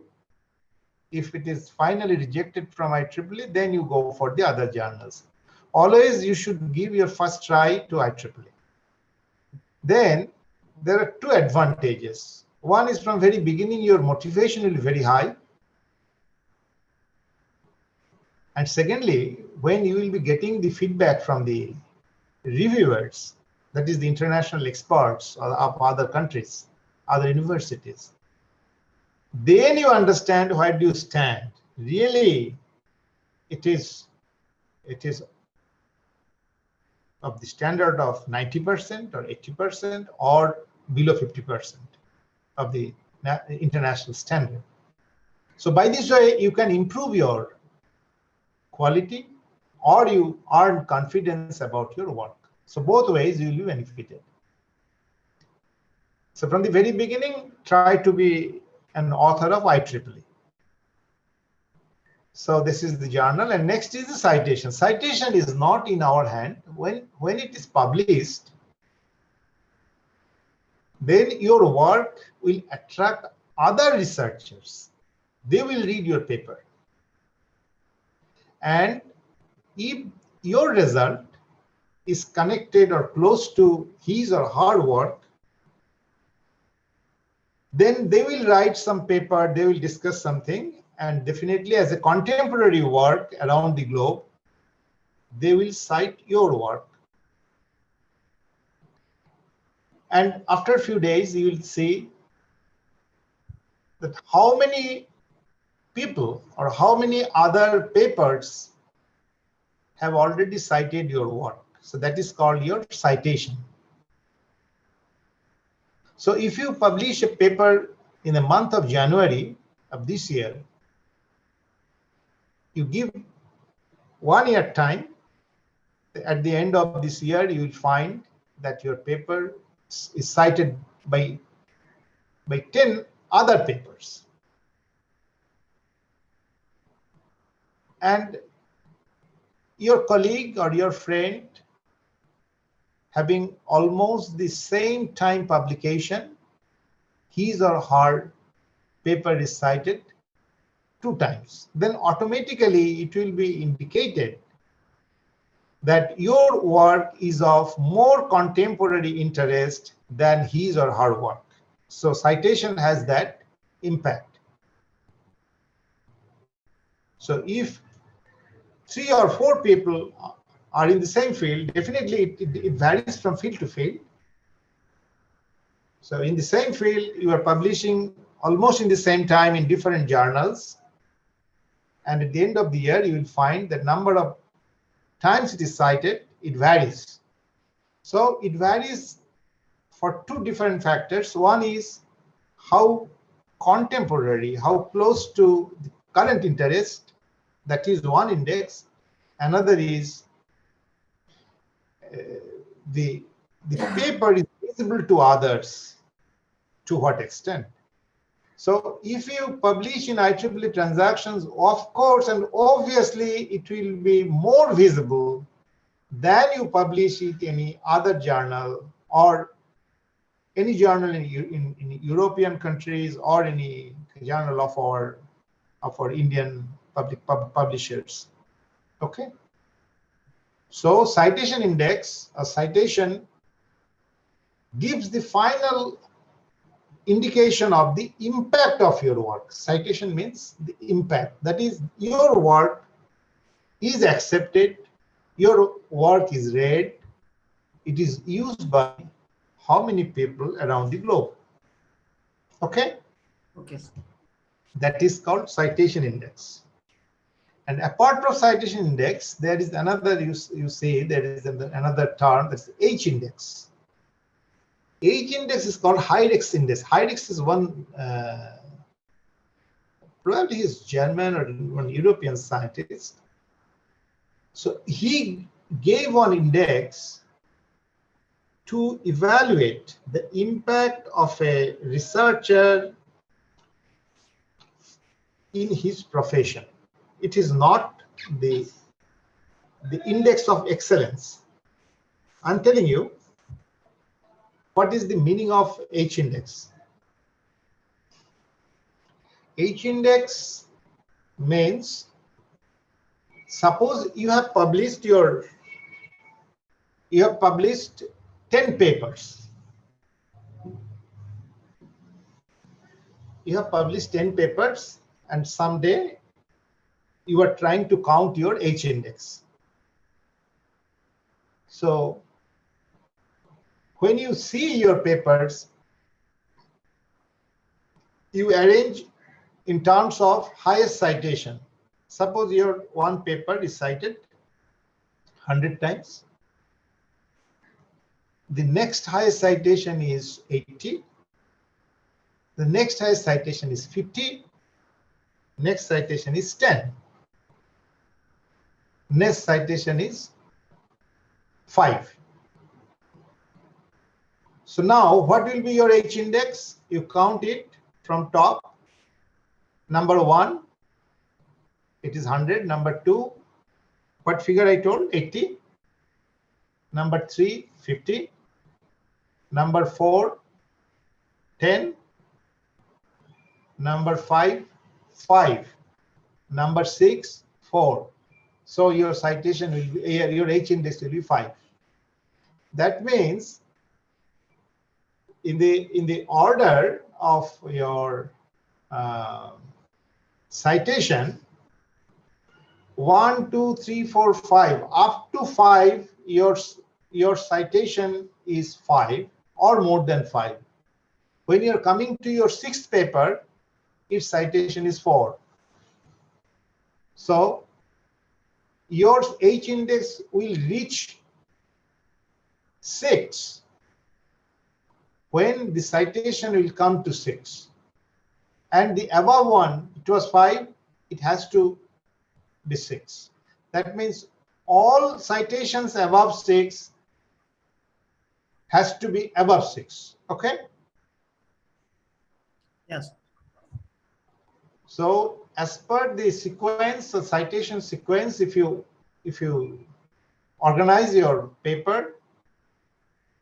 If it is finally rejected from IEEE, then you go for the other journals. Always you should give your first try to IEEE. Then there are 2 advantages. One is from very beginning, your motivation will be very high. And secondly, when you will be getting the feedback from the reviewers, that is the international experts of other countries, other universities, then you understand where do you stand. Really, it is of the standard of 90% or 80% or below 50% of the international standard. So by this way, you can improve your quality or you earn confidence about your work. So both ways you will be benefited. So from the very beginning, try to be an author of IEEE. So this is the journal, and next is the citation. Citation is not in our hand. When it is published, then your work will attract other researchers, they will read your paper. And if your result is connected or close to his or her work, then they will write some paper, they will discuss something, and definitely as a contemporary work around the globe, they will cite your work. And after a few days, you will see that how many people or how many other papers have already cited your work. So that is called your citation. So if you publish a paper in the month of January of this year, you give 1 year time. At the end of this year, you will find that your paper is cited by 10 other papers. And your colleague or your friend having almost the same time publication, his or her paper is cited 2 times. Then automatically it will be indicated that your work is of more contemporary interest than his or her work. So citation has that impact. So if 3 or 4 people are in the same field, definitely it varies from field to field. So in the same field, you are publishing almost in the same time in different journals. And at the end of the year, you will find the number of times it is cited, it varies. So it varies for 2 different factors. One is how contemporary, how close to the current interest, that is one index. Another is the paper is visible to others, to what extent. So if you publish in IEEE transactions, of course, and obviously it will be more visible than you publish it in any other journal or any journal in European countries or any journal of our Indian publishers. Okay. So citation index, a citation gives the final indication of the impact of your work. Citation means the impact. That is, your work is accepted, your work is read, it is used by how many people around the globe. Okay? Okay. That is called citation index. And apart from citation index, there is another, you say there is another term, that's H index. H index is called Heidex index. Heidex is one, probably he's German or one European scientist. So he gave one index to evaluate the impact of a researcher in his profession. It is not the index of excellence. I'm telling you, what is the meaning of H index? H index means, suppose you have published 10 papers. You have published 10 papers, and someday you are trying to count your H index. So when you see your papers, you arrange in terms of highest citation. Suppose your one paper is cited 100 times. The next highest citation is 80. The next highest citation is 50. Next citation is 10. Next citation is 5. So now what will be your H index? You count it from top. Number 1, it is 100. Number 2, what figure I told? 80. Number 3, 50. Number 4, 10. number 5, 5, number 6, 4. So your citation will be, your H index will be 5. That means in the order of your citation, 1, 2, 3, 4, 5, up to 5, your citation is 5 or more than 5. When you're coming to your 6th paper, its citation is 4. So your H index will reach 6 when the citation will come to 6. And the above one, it was 5, it has to be 6. That means all citations above 6 has to be above 6. Okay? Yes. So as per the sequence, the citation sequence, if you organize your paper,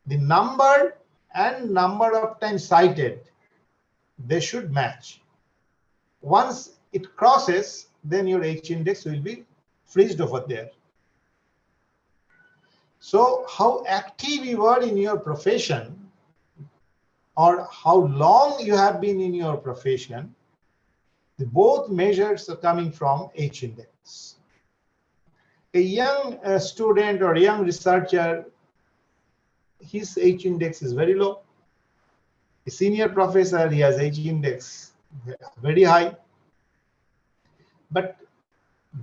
the number and number of times cited, they should match. Once it crosses, then your H index will be freezed over there. So how active you are in your profession, or how long you have been in your profession, both measures are coming from H index. A young student or young researcher, his H index is very low. A senior professor, he has H index very high. But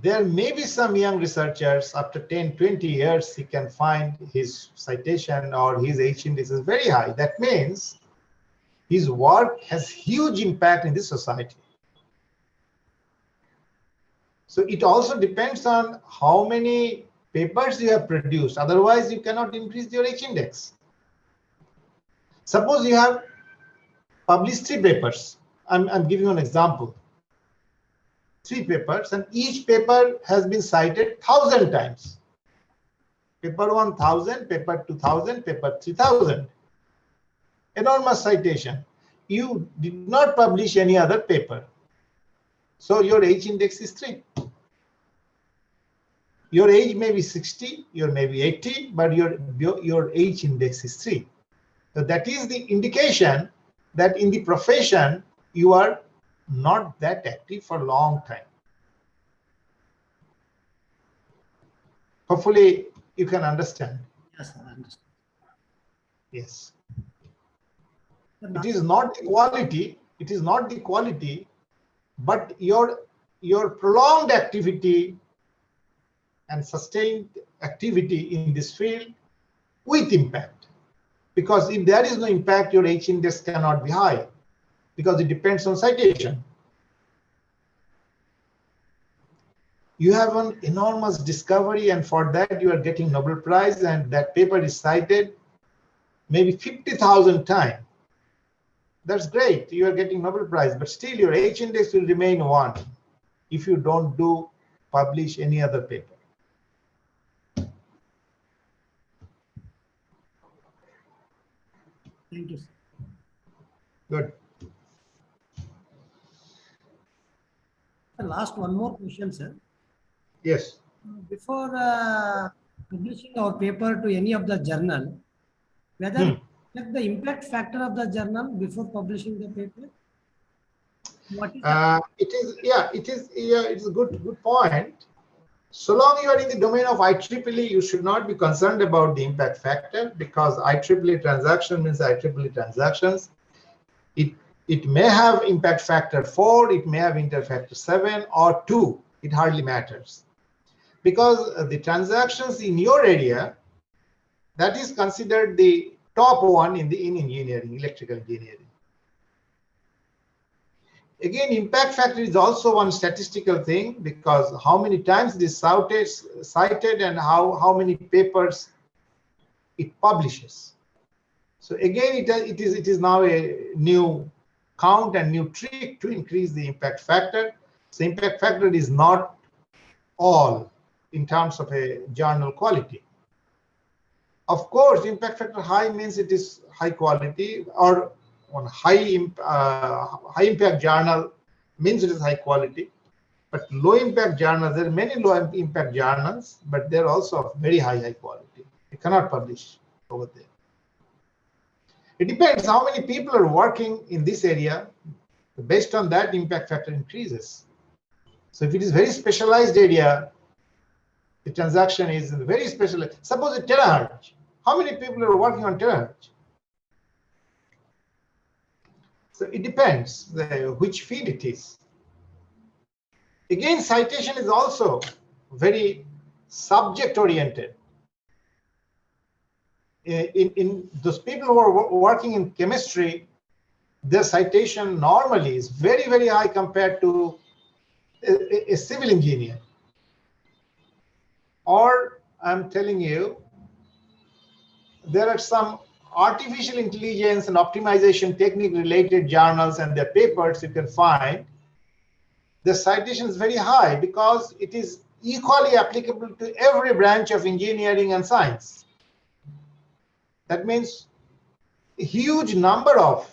there may be some young researchers, after 10, 20 years, he can find his citation or his H index is very high. That means his work has huge impact in the society. So it also depends on how many papers you have produced. Otherwise, you cannot increase your H index. Suppose you have published 3 papers. I'm giving you an example. 3 papers, and each paper has been cited 1,000 times. Paper 1,000, paper 2,000, paper 3,000. Enormous citation. You did not publish any other paper. So your H index is 3. Your age may be 60, your may be 80, but your H index is 3. So that is the indication that in the profession, you are not that active for a long time. Hopefully, you can understand. Yes, I understand. Yes. Sir, It is not the quality. It is not the quality, but your prolonged activity and sustained activity in this field with impact. Because if there is no impact, your H index cannot be high, because it depends on citation. You have an enormous discovery, and for that you are getting Nobel Prize, and that paper is cited maybe 50,000 times. That's great, you are getting Nobel Prize, but still your H index will remain 1 if you don't publish any other paper. thank you, sir. Good. The last one more question, sir. Yes. Before publishing our paper to any of the journal, whether check the impact factor of the journal before publishing the paper? What is it is a good point. So long you are in the domain of IEEE, you should not be concerned about the impact factor, because IEEE transaction means IEEE transactions. It may have impact factor 4, it may have impact factor 7 or 2. It hardly matters, because the transactions in your area, that is considered the top one in engineering, electrical engineering. Again, impact factor is also one statistical thing, because how many times it is cited and how many papers it publishes. So again, it is now a new count and new trick to increase the impact factor. So impact factor is not all in terms of a journal quality. Of course, impact factor high means it is high quality, or on high impact journal means it is high quality. But low impact journals, there are many low impact journals, but they're also of very high quality. You cannot publish over there. It depends how many people are working in this area. Based on that, impact factor increases. So if it is very specialized area, the transaction is very specialized. Suppose a terahertz. How many people are working on terahertz? So it depends which field it is. Again, citation is also very subject oriented. In those people who are working in chemistry, their citation normally is very, very high compared to a civil engineer. Or I'm telling you, there are some artificial intelligence and optimization technique related journals and their papers you can find. The citation is very high because it is equally applicable to every branch of engineering and science. That means a huge number of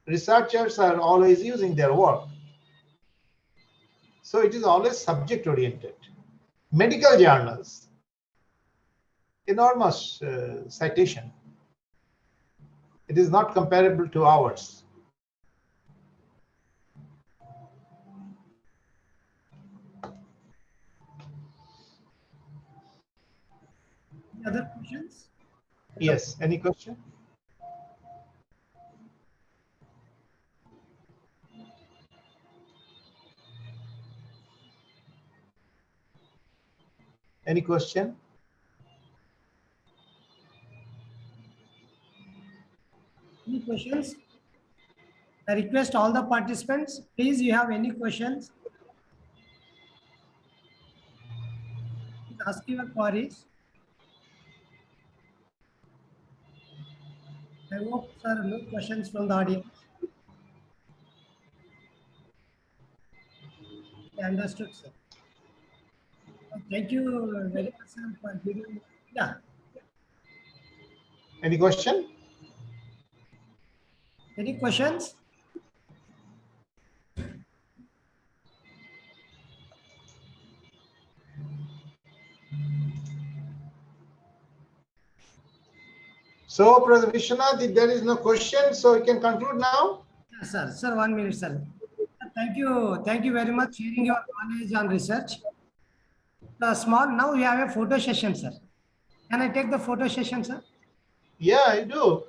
researchers are always using their work. So it is always subject oriented. Medical journals, enormous citation. It is not comparable to ours. Other questions? Yes, any question? Any question? Any questions? I request all the participants, please, you have any questions? Please ask your queries. I hope, sir, no questions from the audience. I understood, sir. Thank you very much, sir, for giving. Yeah. Any question? Any questions? So, Professor Vishwanath, if there is no question, so we can conclude now. Yes, sir. Sir, 1 minute, sir. Thank you. Thank you very much for sharing your knowledge on research. Now we have a photo session, sir. Can I take the photo session, sir? Yeah, I do.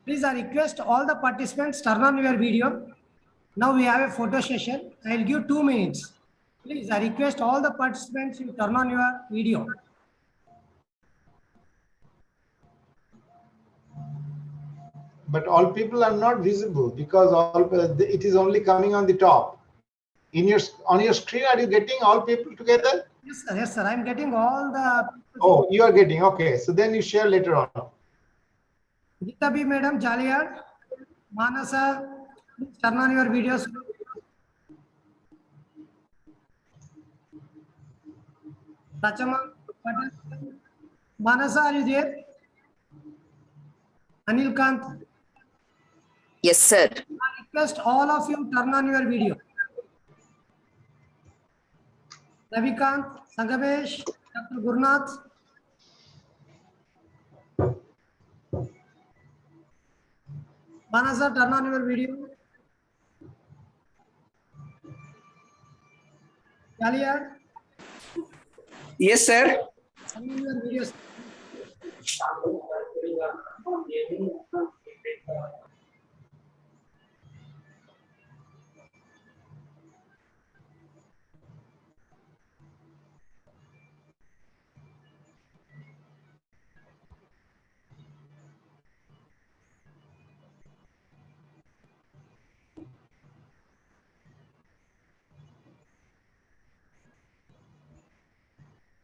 Please, I request all the participants turn on your video. Now we have a photo session. I'll give 2 minutes. Please, I request all the participants you turn on your video. But all people are not visible because it is only coming on the top. On your screen, are you getting all people together? Yes, sir. Yes, sir. I'm getting all the. Oh, you are getting, okay. So then you share later on. Gita B, Madam Jaliyar, Manasa, please turn on your videos. Rachama, Patel, Manasa, are you there? Anil Kant. Yes, sir. I request all of you turn on your video. Ravikant, Sangamesh, Dr. Gurnath. Manasa, turn on your video. Jaliyar, Yes, sir. turn on your videos.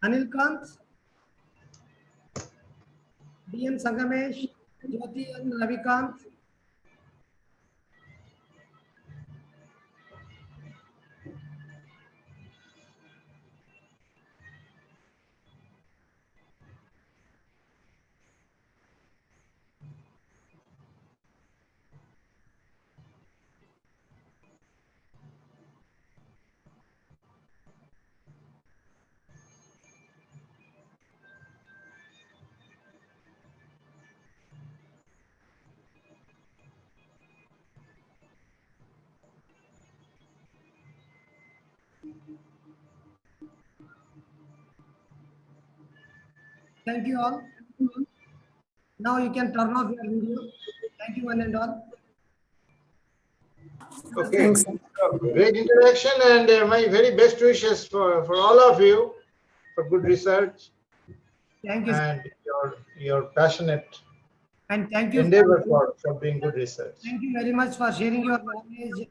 Anil Kant, DN Sangamesh, Jyoti and Ravikant. Thank you all. Now you can turn off your video. Thank you one and all. Okay. Thanks. Great interaction, and my very best wishes for all of you for good research Thank you, sir. and your passionate And thank you. endeavor for doing good research. Thank you very much for sharing your knowledge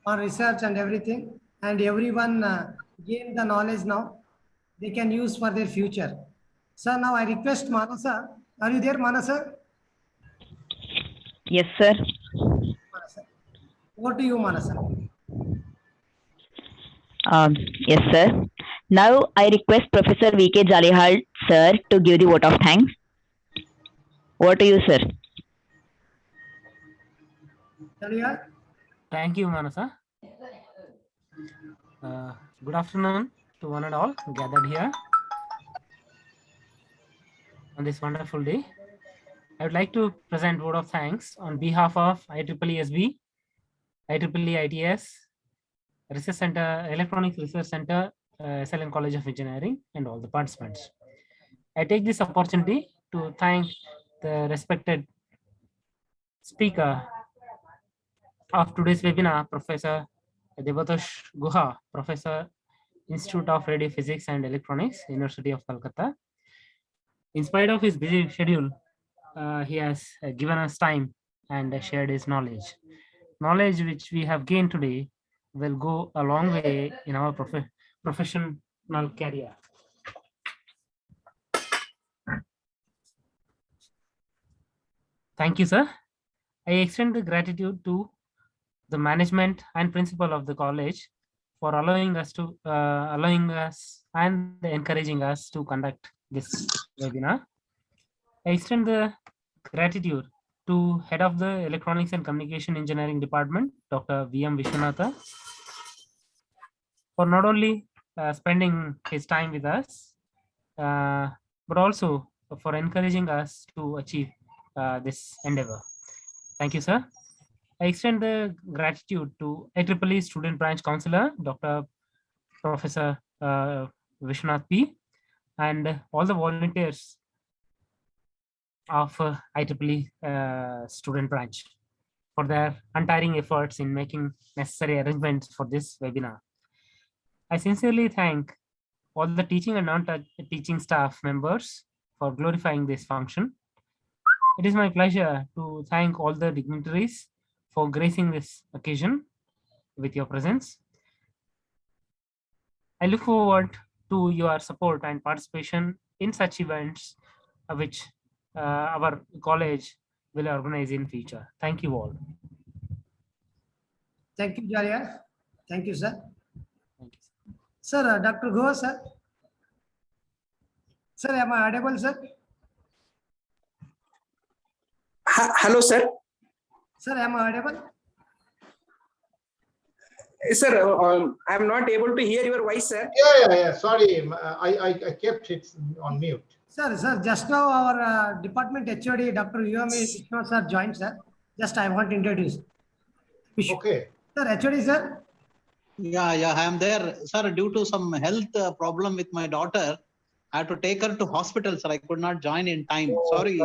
on research and everything. And everyone gain the knowledge now. They can use for their future. Sir, now I request Manasa. Are you there, Manasa? Yes, sir. Manasa. Over to you, Manasa. Yes, sir. Now I request Professor V.K. Jalihal, sir, to give the vote of thanks. Over to you, sir. Jalihal? Thank you, Manasa. Good afternoon to one and all gathered here on this wonderful day. I would like to present vote of thanks on behalf of IEEE-SB, IEEE-ITS, Research Center, Electronics Research Center, SLN College of Engineering, and all the participants. I take this opportunity to thank the respected speaker of today's webinar, Professor Devatosh Guha, Professor, Institute of Radio Physics and Electronics, University of Calcutta. In spite of his busy schedule, he has given us time and shared his knowledge. Knowledge which we have gained today will go a long way in our professional career. Thank you, sir. I extend the gratitude to the management and principal of the college for allowing us and encouraging us to conduct this webinar. I extend the gratitude to Head of the Electronics and Communication Engineering Department, Dr. V.M. Vishwanatha, for not only spending his time with us, but also for encouraging us to achieve this endeavor. Thank you, sir. I extend the gratitude to IEEE Student Branch Counselor, Professor Vishwanath P, and all the volunteers of IEEE Student Branch for their untiring efforts in making necessary arrangements for this webinar. I sincerely thank all the teaching and non-teaching staff members for glorifying this function. It is my pleasure to thank all the dignitaries for gracing this occasion with your presence. I look forward to your support and participation in such events which our college will organize in future. Thank you all. Thank you, Jalihal. Thank you, sir. Thank you. Sir, Dr. Goa, sir. Sir, am I audible, sir? Hello, sir. Sir, am I audible? Sir, I'm not able to hear your voice, sir. Yeah. Sorry, I kept it on mute. Sir, just now our department HOD, Dr. Yumi Vishnu, sir, joined, sir. Just I want to introduce. Okay. Sir, HOD, sir. Yeah, I am there. Sir, due to some health problem with my daughter, I had to take her to hospital, sir. I could not join in time. Sorry.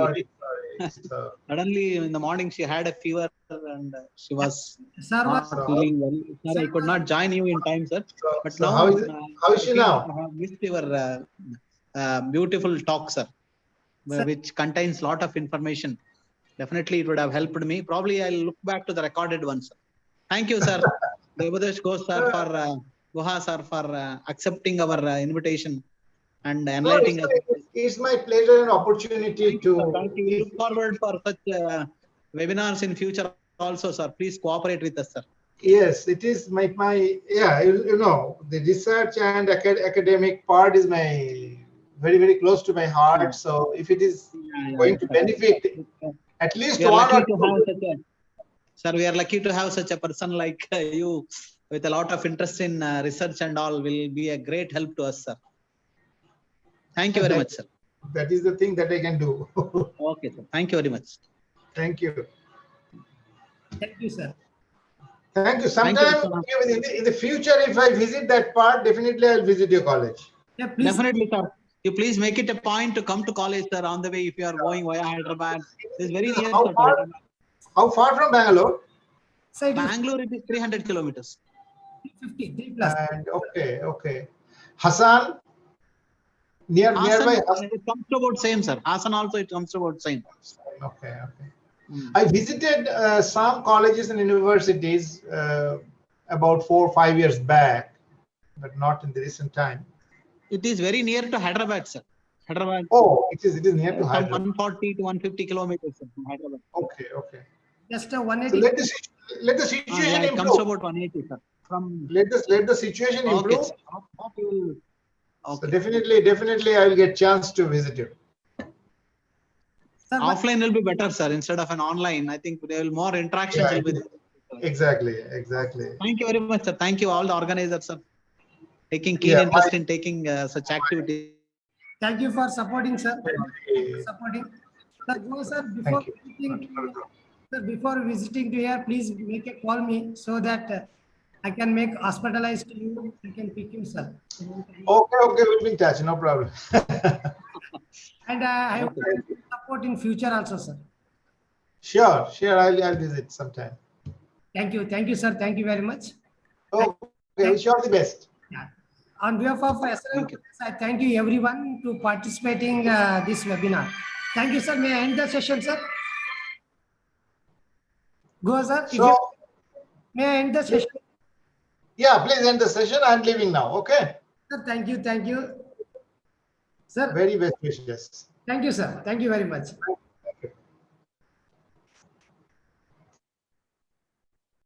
Suddenly in the morning, she had a fever and she was not feeling well. Sir, I could not join you in time, sir. But now, how is she now? I have missed your beautiful talk, sir, which contains a lot of information. Definitely, it would have helped me. Probably I'll look back to the recorded one, sir. Thank you, sir. Devadash Ghosh, sir, for Guha, sir, for accepting our invitation and enlightening us. It's my pleasure and opportunity to. Thank you. We look forward for such webinars in future also, sir. Please cooperate with us, sir. Yes, it is my you know, the research and academic part is my very close to my heart. So if it is going to benefit at least one or two. Sir, we are lucky to have such a person like you with a lot of interest in research and all will be a great help to us, sir. Thank you very much, sir. That is the thing that I can do. Okay, sir. Thank you very much. Thank you. Thank you, sir. Thank you. Sometime in the future, if I visit that part, definitely I'll visit your college. Yeah, please. Definitely, sir. You please make it a point to come to college, sir, on the way if you are going via Hyderabad. It's very near, How sir, to far? Hyderabad. How far from Bangalore? So it is Bangalore, it is 300 kilometers. 50, 3 plus. And okay. Hassan, nearby Hassan, Hassan. it comes to about same, sir. Hassan also, it comes to about same. Okay. I visited some colleges and universities about 4 or 5 years back, but not in the recent time. It is very near to Hyderabad, sir. Hyderabad. Oh, it is near to From Hyderabad. 140 to 150 kilometers from Hyderabad. Okay. Just So 180. let the situation It comes to improve. about 180, sir. From Let the situation okay, improve. sir. Okay. So definitely I will get chance to visit you. Sir, Offline will be better, sir, instead of an online. I think there will more interactions will be there. Exactly. Thank you very much, sir. Thank you all the organizers, sir, taking keen interest in taking such activities. thank you for supporting, sir. Sir, go, sir. Before visiting to here, please make a call me so that I can make hospitalized to you. I can pick you, sir. Okay, we'll be in touch. No problem. And I hope support in future also, sir. Sure. I'll visit sometime. Thank you, sir. Thank you very much. Okay, wish you all the best. Yeah. On behalf of SLM, I thank you everyone to participating this webinar. Thank you, sir. May I end the session, sir? Go, sir. May I end the session? Yeah, please end the session. I'm leaving now. Okay. Sir, thank you. Sir. Very best wishes. Thank you, sir. Thank you very much.